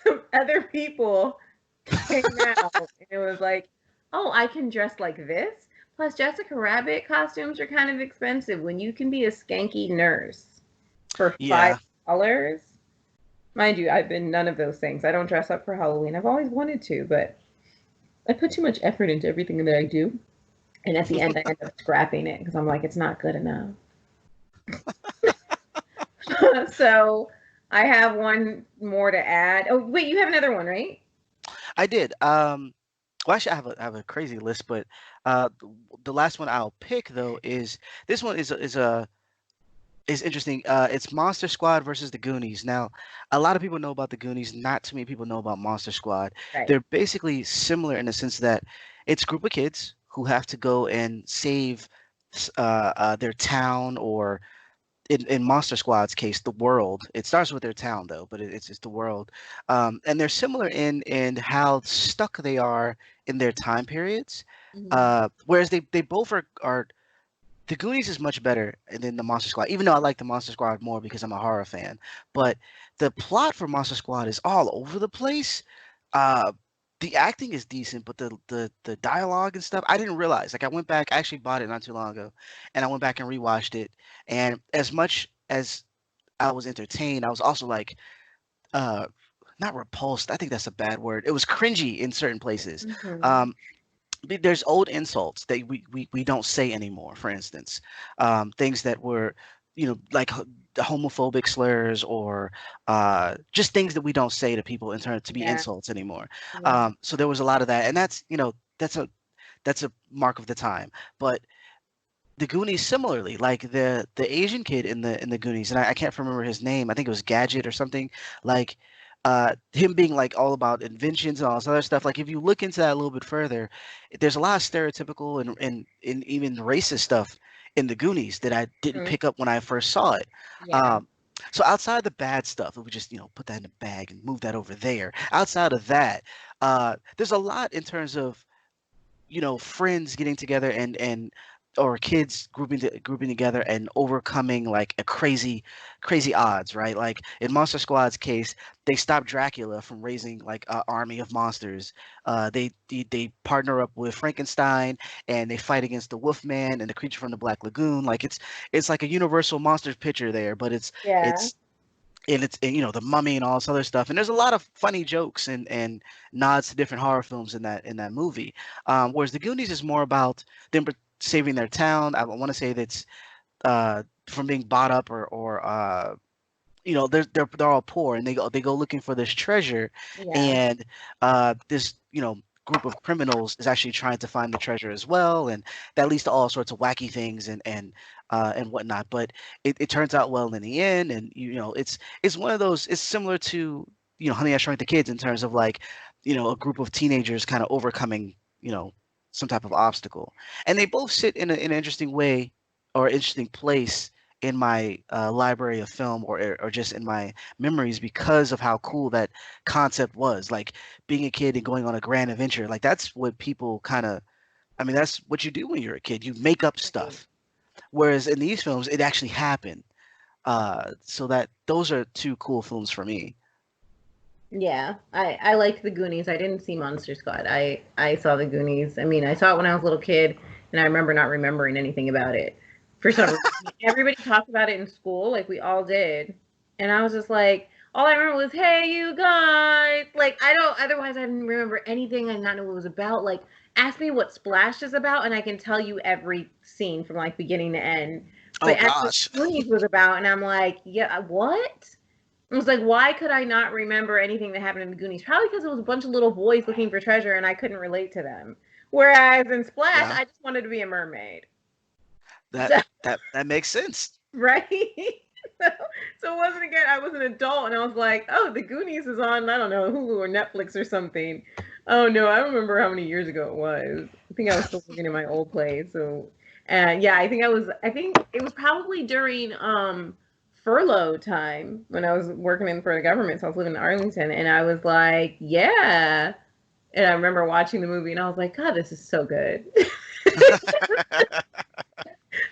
some other people came out, and it was like, oh, I can dress like this. Plus, Jessica Rabbit costumes are kind of expensive when you can be a skanky nurse for five yeah. dollars. Mind you, I've been none of those things. I don't dress up for Halloween. I've always wanted to, but I put too much effort into everything that I do. And at the end, I end up scrapping it because I'm like, it's not good enough. So I have one more to add. Oh, wait, you have another one, right? I did. Well, actually, I have a crazy list, but the last one I'll pick though is this one is a is interesting. It's Monster Squad versus the Goonies. Now, a lot of people know about the Goonies. Not too many people know about Monster Squad. Right. They're basically similar in the sense that it's a group of kids who have to go and save their town, or in Monster Squad's case, the world. It starts with their town though, but it's the world. And they're similar in how stuck they are in their time periods. Hmm. Whereas they both are the Goonies is much better than the Monster Squad, even though I like the Monster Squad more because I'm a horror fan. But the plot for Monster Squad is all over the place. Uh, the acting is decent, but the dialogue and stuff, I didn't realize. Like I went back, I actually bought it not too long ago, and I went back and rewatched it. And as much as I was entertained, I was also like, uh, not repulsed. I think that's a bad word. It was cringy in certain places. Hmm. Um, there's old insults that we don't say anymore. For instance, things that were, like homophobic slurs, or just things that we don't say to people in turn to be Yeah. insults anymore. Yeah. So there was a lot of that, and that's a mark of the time. But the Goonies similarly, like the Asian kid in the Goonies, and I can't remember his name. I think it was Gadget or something. Like him being like all about inventions and all this other stuff. Like if you look into that a little bit further, there's a lot of stereotypical and even racist stuff in the Goonies that I didn't Mhm. pick up when I first saw it. Yeah. Um, so outside of the bad stuff, if we just put that in a bag and move that over there. Outside of that, there's a lot in terms of friends getting together and or kids grouping together and overcoming like a crazy odds, right? Like in Monster Squad's case, they stop Dracula from raising like an army of monsters. They partner up with Frankenstein, and they fight against the Wolfman and the creature from the Black Lagoon. Like it's like a universal monsters picture there, but Yeah. it's and the mummy and all this other stuff, and there's a lot of funny jokes and nods to different horror films in that movie. Whereas the Goonies is more about them saving their town. I want to say that's from being bought up, or they're all poor, and they go looking for this treasure, Yeah. and this group of criminals is actually trying to find the treasure as well, and that leads to all sorts of wacky things and whatnot. But it turns out well in the end, and it's one of those. It's similar to Honey I Shrunk the Kids in terms of like a group of teenagers kind of overcoming some type of obstacle, and they both sit in an interesting way or interesting place in my library of film, or just in my memories, because of how cool that concept was. Like being a kid and going on a grand adventure. Like that's what people kind of. I mean, that's what you do when you're a kid. You make up Right. stuff. Whereas in these films, it actually happened. So that those are two cool films for me. Yeah. I liked the Goonies. I didn't see Monster Squad. I saw the Goonies. I mean, I saw it when I was a little kid, and I remember not remembering anything about it for some reason. Everybody talked about it in school, like we all did, and I was just like, all I remember was, "Hey, you guys!" Like I don't. Otherwise, I didn't remember anything. I did not know what it was about. Like, ask me what Splash is about, and I can tell you every scene from like beginning to end. Oh But ask me gosh. what Goonies was about, and I'm like, yeah, what? I was like, why could I not remember anything that happened in the Goonies? Probably because it was a bunch of little boys looking for treasure and I couldn't relate to them. Whereas in Splash, Yeah, I just wanted to be a mermaid. that So, that makes sense. right? so, so it wasn't again, I was an adult and I was like, oh, the Goonies is on, I don't know, Hulu or Netflix or something. Oh no, I don't remember how many years ago it was. I think I was still working in my old place. So, yeah, I think it was probably during furlough time when I was working in for the government. So I was living in Arlington, and I was like, yeah. And I remember watching the movie, and I was like, God, this is so good. I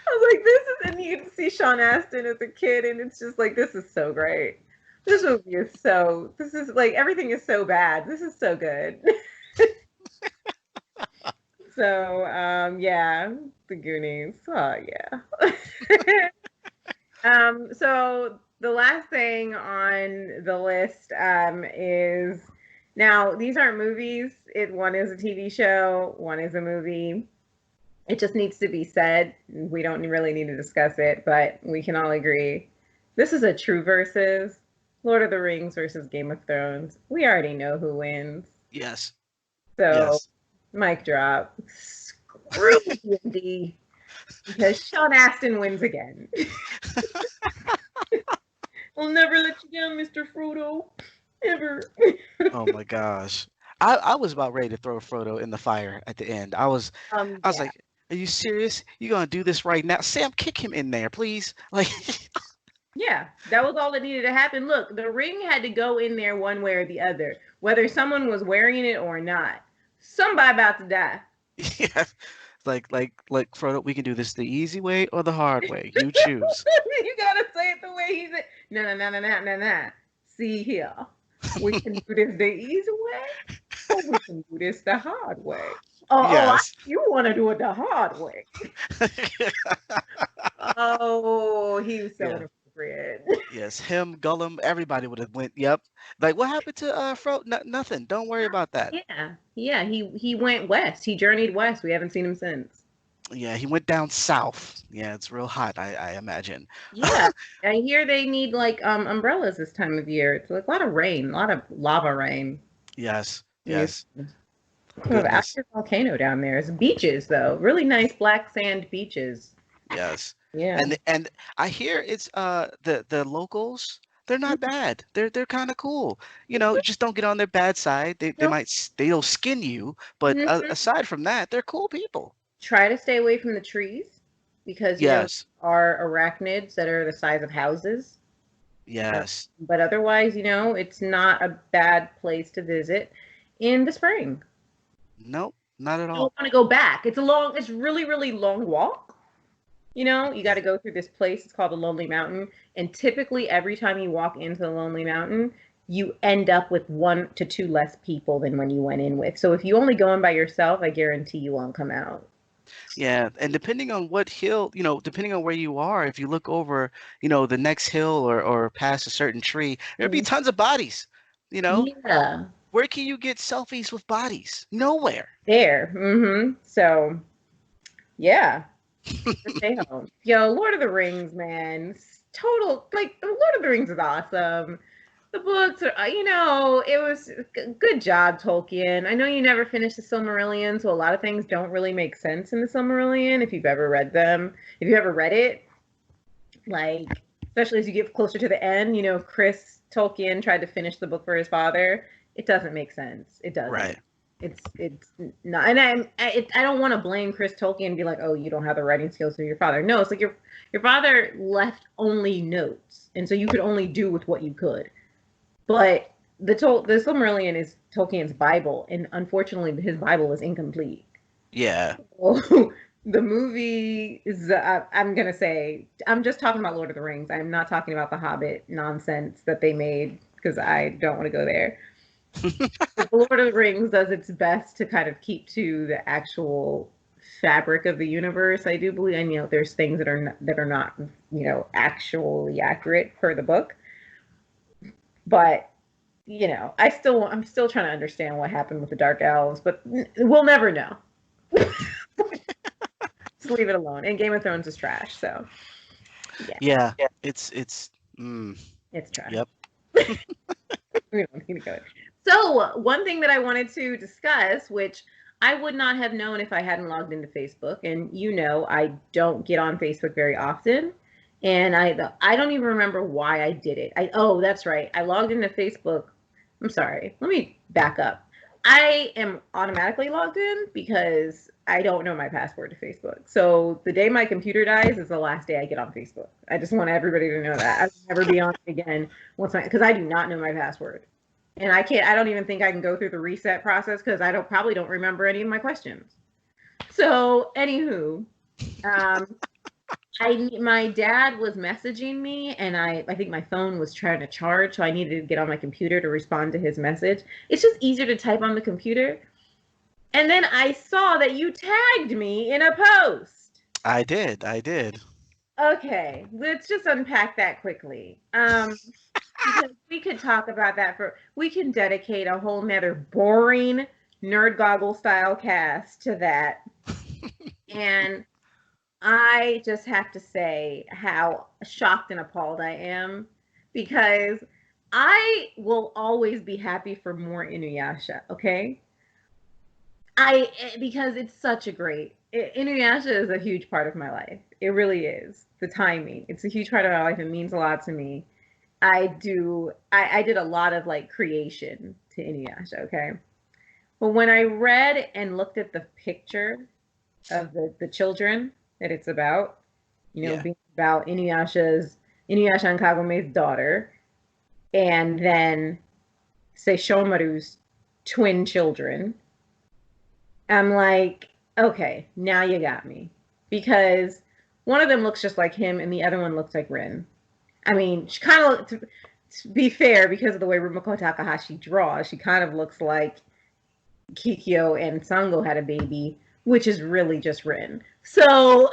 was like, this is, and you get to see Sean Astin as a kid, and it's just like, this is so great. This movie is so, this is like, everything is so bad. This is so good. So, yeah, the Goonies. Oh, yeah. So the last thing on the list is now these aren't movies. One is a TV show, one is a movie. It just needs to be said. We don't really need to discuss it, but we can all agree this is a true versus Lord of the Rings versus Game of Thrones. We already know who wins. Yes. So, Yes. mic drop. Screw D&D because Sean Astin wins again. I'll never let you down, Mr. Frodo. Ever. Oh my gosh. I was about ready to throw Frodo in the fire at the end. I was Yeah. like, are you serious? You gonna do this right now? Sam, kick him in there, please. Like Yeah, that was all that needed to happen. Look, the ring had to go in there one way or the other, whether someone was wearing it or not. Somebody about to die. yeah. Like Frodo, we can do this the easy way or the hard way. You choose. You gotta say it the way he said. No, no, no, no, no, no, no. See here, we can do this the easy way, or we can do this the hard way. Yes. You want to do it the hard way? Oh, he was so Yeah. inappropriate. Yes. Him, Gollum, everybody would have went, yep. Like what happened to Frodo? Nothing. Don't worry about that. Yeah, yeah. He went west. He journeyed west. We haven't seen him since. Yeah, he went down south. Yeah, it's real hot, I imagine. Yeah, I hear they need like umbrellas this time of year. It's like a lot of rain, a lot of lava rain. Yes. Yeah. Yes. Kind of Goodness. active volcano down there. It's beaches though, really nice black sand beaches. Yes. Yeah. And I hear it's the locals, they're not bad. They're kind of cool. You know, just don't get on their bad side. They No. might they'll skin you, but Mhm. aside from that, they're cool people. Try to stay away from the trees because Yes. are arachnids that are the size of houses. Yes. But otherwise, it's not a bad place to visit in the spring. Nope, not at You don't all. want to go back. It's really, really long walk. You got to go through this place. It's called the Lonely Mountain. And typically, every time you walk into the Lonely Mountain, you end up with 1 to 2 less people than when you went in with. So if you only go in by yourself, I guarantee you won't come out. Yeah, and depending on what hill, depending on where you are, if you look over, the next hill or past a certain tree, there'd be tons of bodies. You know, Yeah, where can you get selfies with bodies? Nowhere. there. So, yeah, stay home. Yo, Lord of the Rings, man. Total, like, the Lord of the Rings is awesome. The books are, it was good job, Tolkien. I know you never finished the Silmarillion, so a lot of things don't really make sense in the Silmarillion if you've ever read them. If you ever read it, like, especially as you get closer to the end, Chris Tolkien tried to finish the book for his father. It doesn't make sense. It doesn't. Right. It's not, and I don't want to blame Chris Tolkien and be like, oh, you don't have the writing skills of your father. No, it's like your father left only notes, and so you could only do with what you could. But the Silmarillion is Tolkien's Bible, and unfortunately, his Bible is incomplete. Yeah. So, the movie is, I'm gonna say, I'm just talking about Lord of the Rings. I'm not talking about the Hobbit nonsense that they made because I don't want to go there. The Lord of the Rings does its best to kind of keep to the actual fabric of the universe. I do believe, and there's things that are not actually accurate per the book. But I'm still trying to understand what happened with the Dark Elves, but we'll never know. Just leave it alone. And Game of Thrones is trash, so Yeah. It's it's trash. yep. We don't need to go. So one thing that I wanted to discuss, which I would not have known if I hadn't logged into Facebook, and I don't get on Facebook very often. And I don't even remember why I did it. Oh, that's right. I logged into Facebook. I'm sorry. Let me back up. I am automatically logged in because I don't know my password to Facebook. So the day my computer dies is the last day I get on Facebook. I just want everybody to know that. I'll never be on it again because I do not know my password. And I don't even think I can go through the reset process because I probably don't remember any of my questions. So anywho, my dad was messaging me, and I think my phone was trying to charge, so I needed to get on my computer to respond to his message. It's just easier to type on the computer. And then I saw that you tagged me in a post. I did. Okay, let's just unpack that quickly. Because we could talk about that we can dedicate a whole nother boring nerd goggle style cast to that. And I just have to say how shocked and appalled I am, because I will always be happy for more Inuyasha, okay? Because it's such a Inuyasha is a huge part of my life. It really is. The timing. It's a huge part of my life. It means a lot to me. I did a lot of like creation to Inuyasha, okay? But when I read and looked at the picture of the children that it's about, Yeah. being about Inuyasha and Kagome's daughter, and then Seishomaru's twin children, I'm like, okay, now you got me. Because one of them looks just like him and the other one looks like Rin. I mean, she kind of, to be fair, because of the way Rumiko Takahashi draws, she kind of looks like Kikyo and Sango had a baby, which is really just Rin. So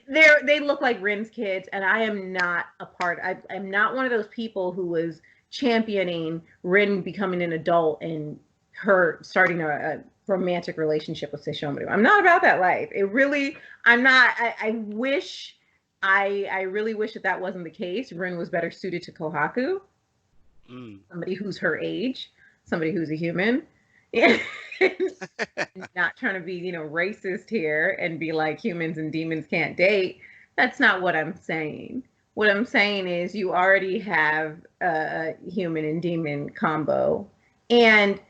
they look like Rin's kids, and I am not a part. I'm not one of those people who was championing Rin becoming an adult and her starting a romantic relationship with Seishomaru. I'm not about that life. I'm not. I wish. I really wish that wasn't the case. Rin was better suited to Kohaku, somebody who's her age, somebody who's a human. Not trying to be, racist here and be like humans and demons can't date. That's not what I'm saying. What I'm saying is you already have a human and demon combo. And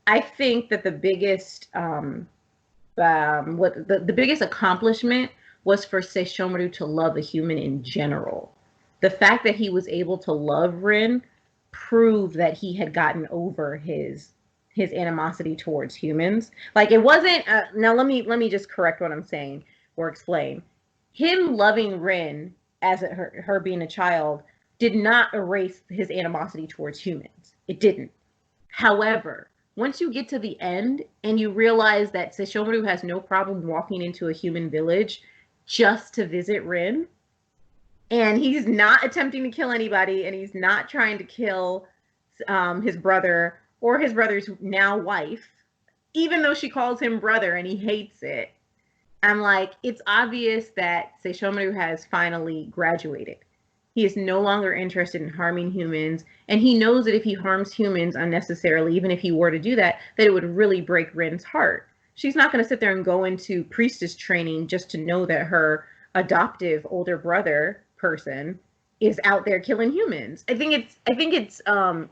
I think that the biggest the biggest accomplishment was for Seishomaru to love a human in general. The fact that he was able to love Rin proved that he had gotten over his animosity towards humans. Like it wasn't. Now let me just correct what I'm saying or explain. Him loving Rin as her being a child did not erase his animosity towards humans. It didn't. However, once you get to the end and you realize that Seishomaru has no problem walking into a human village just to visit Rin, and he's not attempting to kill anybody, and he's not trying to kill his brother or his brother's now wife, even though she calls him brother and he hates it. I'm like, it's obvious that Seishomaru has finally graduated. He is no longer interested in harming humans, and he knows that if he harms humans unnecessarily, even if he were to do that, that it would really break Rin's heart. She's not going to sit there and go into priestess training just to know that her adoptive older brother person is out there killing humans. I think it's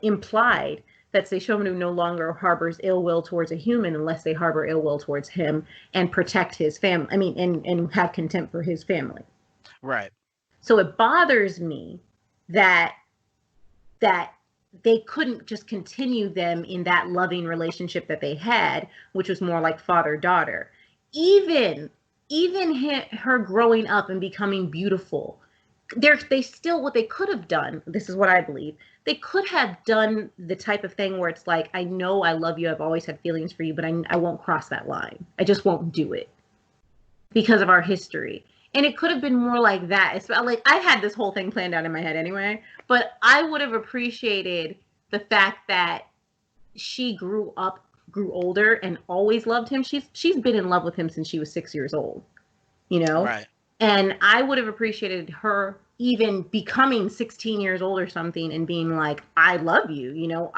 implied that Seishomaru no longer harbors ill will towards a human unless they harbor ill will towards him and protect his family. I mean, and have contempt for his family. Right. So it bothers me that they couldn't just continue them in that loving relationship that they had, which was more like father-daughter. Even her growing up and becoming beautiful, they still, what they could have done, this is what I believe, they could have done the type of thing where it's like, I know I love you, I've always had feelings for you, but I won't cross that line. I just won't do it because of our history. And it could have been more like that. It's like, I had this whole thing planned out in my head anyway, but I would have appreciated the fact that she grew older and always loved him. She's been in love with him since she was 6 years old, Right. And I would have appreciated her even becoming 16 years old or something and being like, I love you,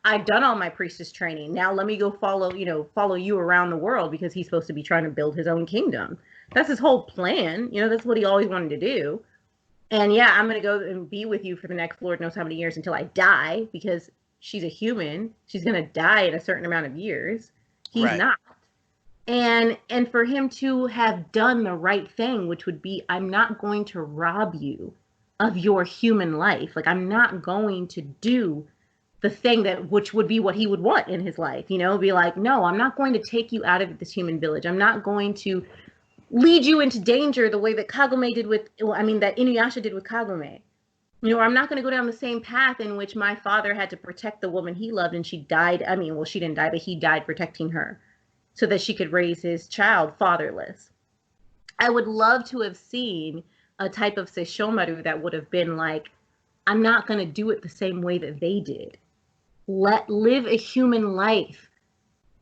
I've done all my priestess training. Now let me go follow you around the world, because he's supposed to be trying to build his own kingdom. That's his whole plan. That's what he always wanted to do. And yeah, I'm going to go and be with you for the next Lord knows how many years until I die, because she's a human. She's going to die in a certain amount of years. He's Right. not. And for him to have done the right thing, which would be, I'm not going to rob you of your human life. Like, I'm not going to do the thing which would be what he would want in his life, be like, no, I'm not going to take you out of this human village. I'm not going to lead you into danger the way that that Inuyasha did with Kagome. I'm not going to go down the same path in which my father had to protect the woman he loved, and she died. She didn't die, but he died protecting her so that she could raise his child fatherless. I would love to have seen a type of Seishomaru that would have been like, I'm not going to do it the same way that they did. Live a human life,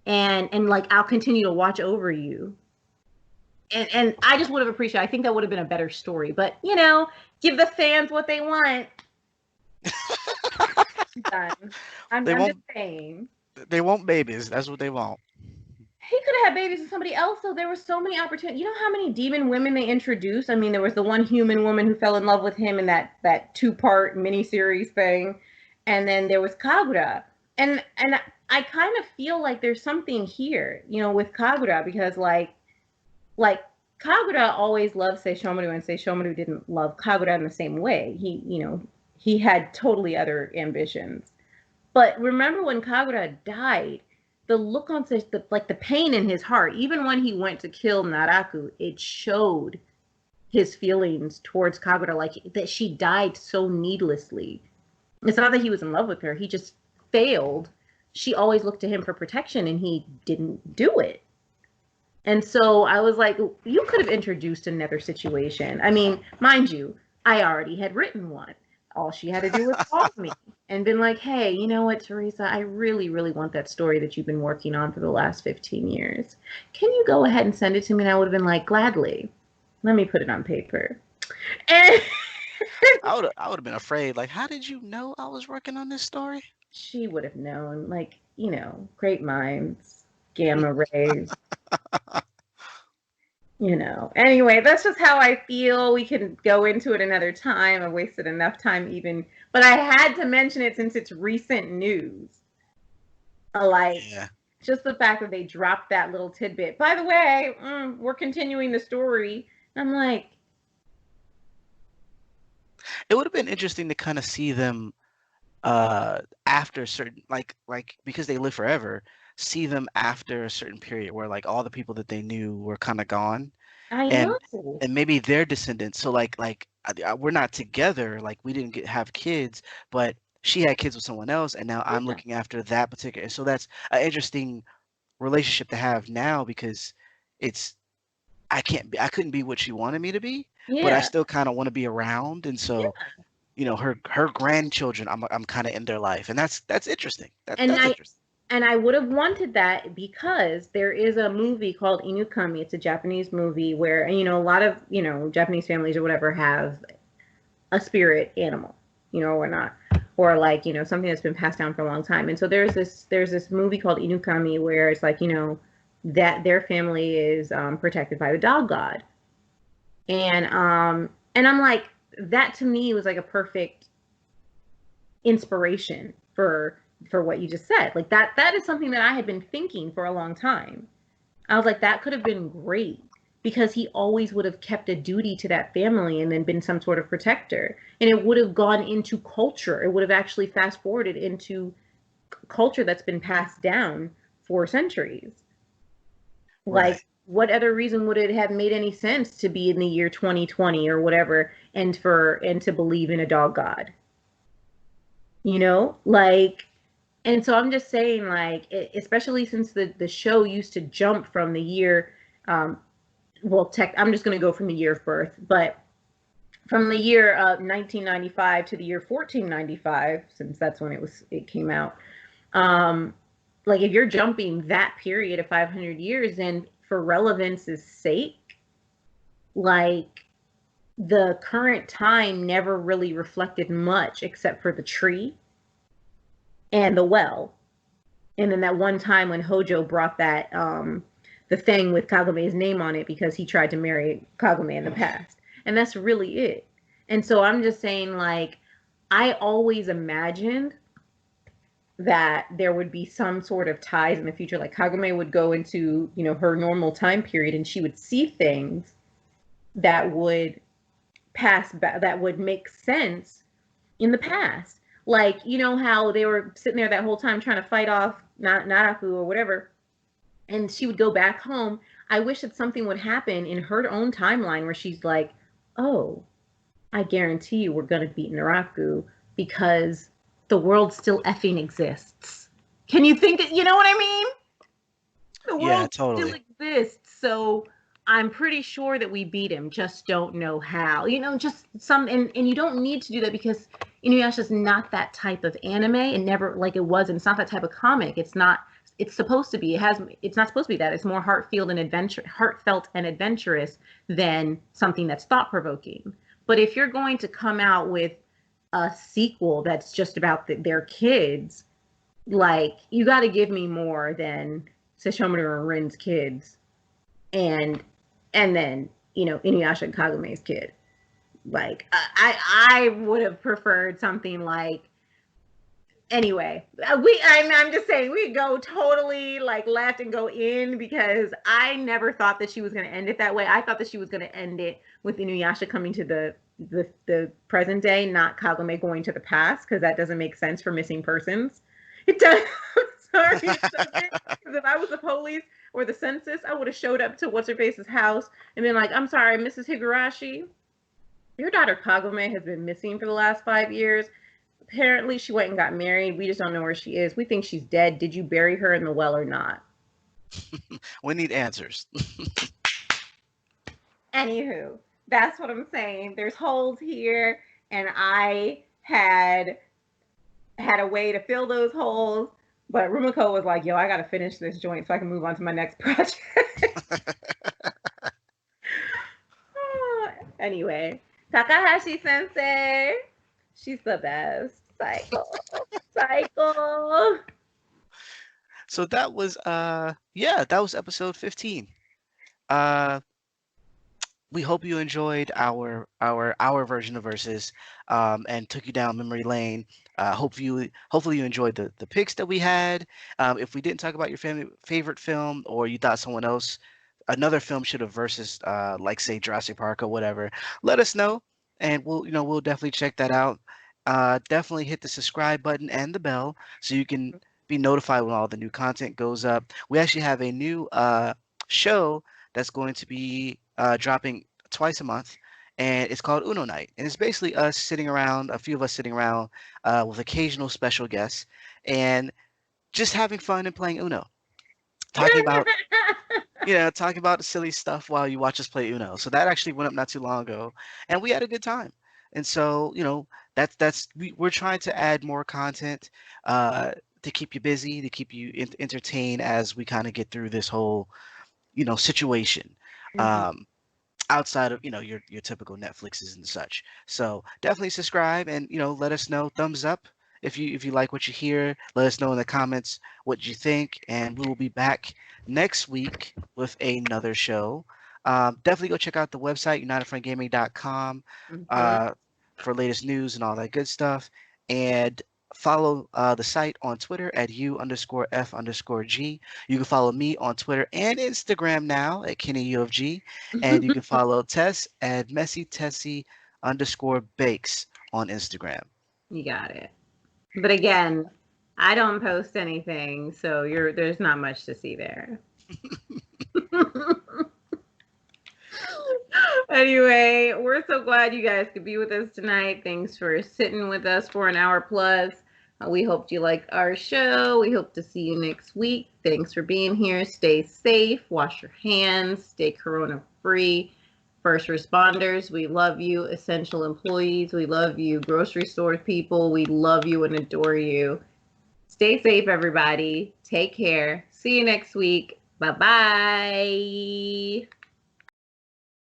and like, I'll continue to watch over you. And I just would have appreciated, I think that would have been a better story. But, give the fans what they want. I'm done. I'm just saying. They want babies. That's what they want. he could have had babies with somebody else. So there were so many opportunities. You know how many demon women they introduced? I mean, there was the one human woman who fell in love with him in that 2-part miniseries thing, and then there was Kagura, and I kind of feel like there's something here, with Kagura, because like Kagura always loved Seishomaru, and Seishomaru didn't love Kagura in the same way. He had totally other ambitions. But remember when Kagura died, the look on the pain in his heart, even when he went to kill Naraku, it showed his feelings towards Kagura, like that she died so needlessly. It's not that he was in love with her, he just failed. She always looked to him for protection, and he didn't do it. And so I was like, you could have introduced another situation. I mean, mind you, I already had written one. All she had to do was call me and been like, hey, you know what, Teresa, I really, really want that story that you've been working on for the last 15 years. Can you go ahead and send it to me? And I would have been like, gladly. Let me put it on paper. And I would have been afraid. Like, how did you know I was working on this story? she would have known, like, great minds, gamma rays. Anyway, that's just how I feel. We can go into it another time. I wasted enough time even, but I had to mention it since it's recent news. Yeah. Just the fact that they dropped that little tidbit. By the way, we're continuing the story. I'm like, it would have been interesting to kind of see them after certain like because they live forever, see them after a certain period where like all the people that they knew were kind of gone, I and know. maybe their descendants. So like we're not together, like we didn't have kids, but she had kids with someone else, and now I'm Yeah. looking after that particular. So that's an interesting relationship to have now, because it's I couldn't be what she wanted me to be, but I Yeah. still kind of want to be around, and so Yeah. her grandchildren, I'm kind of in their life, and that's interesting. And That's I interesting. and I would have wanted that because there is a movie called Inukami. It's a Japanese movie where, a lot of, Japanese families or whatever have a spirit animal, or not. Or like, something that's been passed down for a long time. And so there's this movie called Inukami where it's like, that their family is protected by the dog god. And I'm like, that to me was like a perfect inspiration for what you just said. Like that is something that I had been thinking for a long time. I was like, that could have been great because he always would have kept a duty to that family and then been some sort of protector. And it would have gone into culture. It would have actually fast forwarded into culture that's been passed down for centuries. Like, Right. what other reason would it have made any sense to be in the year 2020 or whatever and to believe in a dog god? Like, and so I'm just saying, like, especially since the show used to jump from the year, I'm just going to go from the year of birth, but from the year 1995 to the year 1495, since that's when it came out. Like, if you're jumping that period of 500 years, then for relevance's sake, like, the current time never really reflected much except for the tree and the well. And then that one time when Hojo brought that the thing with Kagume's name on it because he tried to marry Kagome in the past. And that's really it. And so I'm just saying, like, I always imagined that there would be some sort of ties in the future. Like Kagome would go into, her normal time period and she would see things that would that would make sense in the past. Like, how they were sitting there that whole time trying to fight off Naraku or whatever, and she would go back home. I wish that something would happen in her own timeline where she's like, oh, I guarantee you we're going to beat Naraku because the world still effing exists. Can you think, you know what I mean? The Yeah, world still totally. exists. So I'm pretty sure that we beat him, just don't know how. Just and you don't need to do that because Inuyasha's not that type of anime, and never, like, it wasn't. It's not that type of comic. It's not. It's supposed to be. It's not supposed to be that. It's more heartfelt and adventurous than something that's thought provoking. But if you're going to come out with a sequel that's just about their kids, like, you got to give me more than Sesshomaru and Rin's kids, and then Inuyasha and Kagume's kid. Like I would have preferred something like. Anyway, I'm just saying we go totally like left and go in because I never thought that she was going to end it that way. I thought that she was going to end it with Inuyasha coming to the present day, not Kagome going to the past, because that doesn't make sense for missing persons. It does. Sorry, because if I was the police or the census, I would have showed up to what's her face's house and been like, "I'm sorry, Mrs. Higurashi, your daughter Kagome has been missing for the last 5 years. Apparently she went and got married. We just don't know where she is. We think she's dead. Did you bury her in the well or not?" We need answers. Anywho, that's what I'm saying. There's holes here, and I had a way to fill those holes, but Rumiko was like, "Yo, I gotta finish this joint so I can move on to my next project." Anyway, Takahashi Sensei. She's the best. Psycho. So that was that was episode 15. We hope you enjoyed our version of Versus, and took you down memory lane. Hopefully you enjoyed the picks that we had. If we didn't talk about your favorite film, or you thought another film should have versus, like say Jurassic Park or whatever, let us know, and we'll definitely check that out. Definitely hit the subscribe button and the bell so you can be notified when all the new content goes up. We actually have a new show that's going to be dropping twice a month, and it's called Uno Night, and it's basically a few of us sitting around with occasional special guests, and just having fun and playing Uno, talking about talking about silly stuff while you watch us play Uno. So that actually went up not too long ago, and we had a good time. And so we're trying to add more content to keep you busy, to keep you entertained as we kind of get through this whole situation. Mm-hmm. Outside of your typical Netflixes and such. So definitely subscribe, and let us know, thumbs up if you like what you hear. Let us know in the comments what you think, and we will be back next week with another show. Definitely go check out the website unitedfrontgaming.com Mm-hmm. for latest news and all that good stuff, and follow the site on Twitter at U_F_G. You can follow me on Twitter and Instagram now at KennyUFG. And you can follow Tess at MessyTessie_Bakes on Instagram. You got it. But again, I don't post anything, so there's not much to see there. Anyway, we're so glad you guys could be with us tonight. Thanks for sitting with us for an hour plus. We hope you liked our show. We hope to see you next week. Thanks for being here. Stay safe. Wash your hands. Stay corona free. First responders, we love you. Essential employees, we love you. Grocery store people, we love you and adore you. Stay safe, everybody. Take care. See you next week. Bye-bye.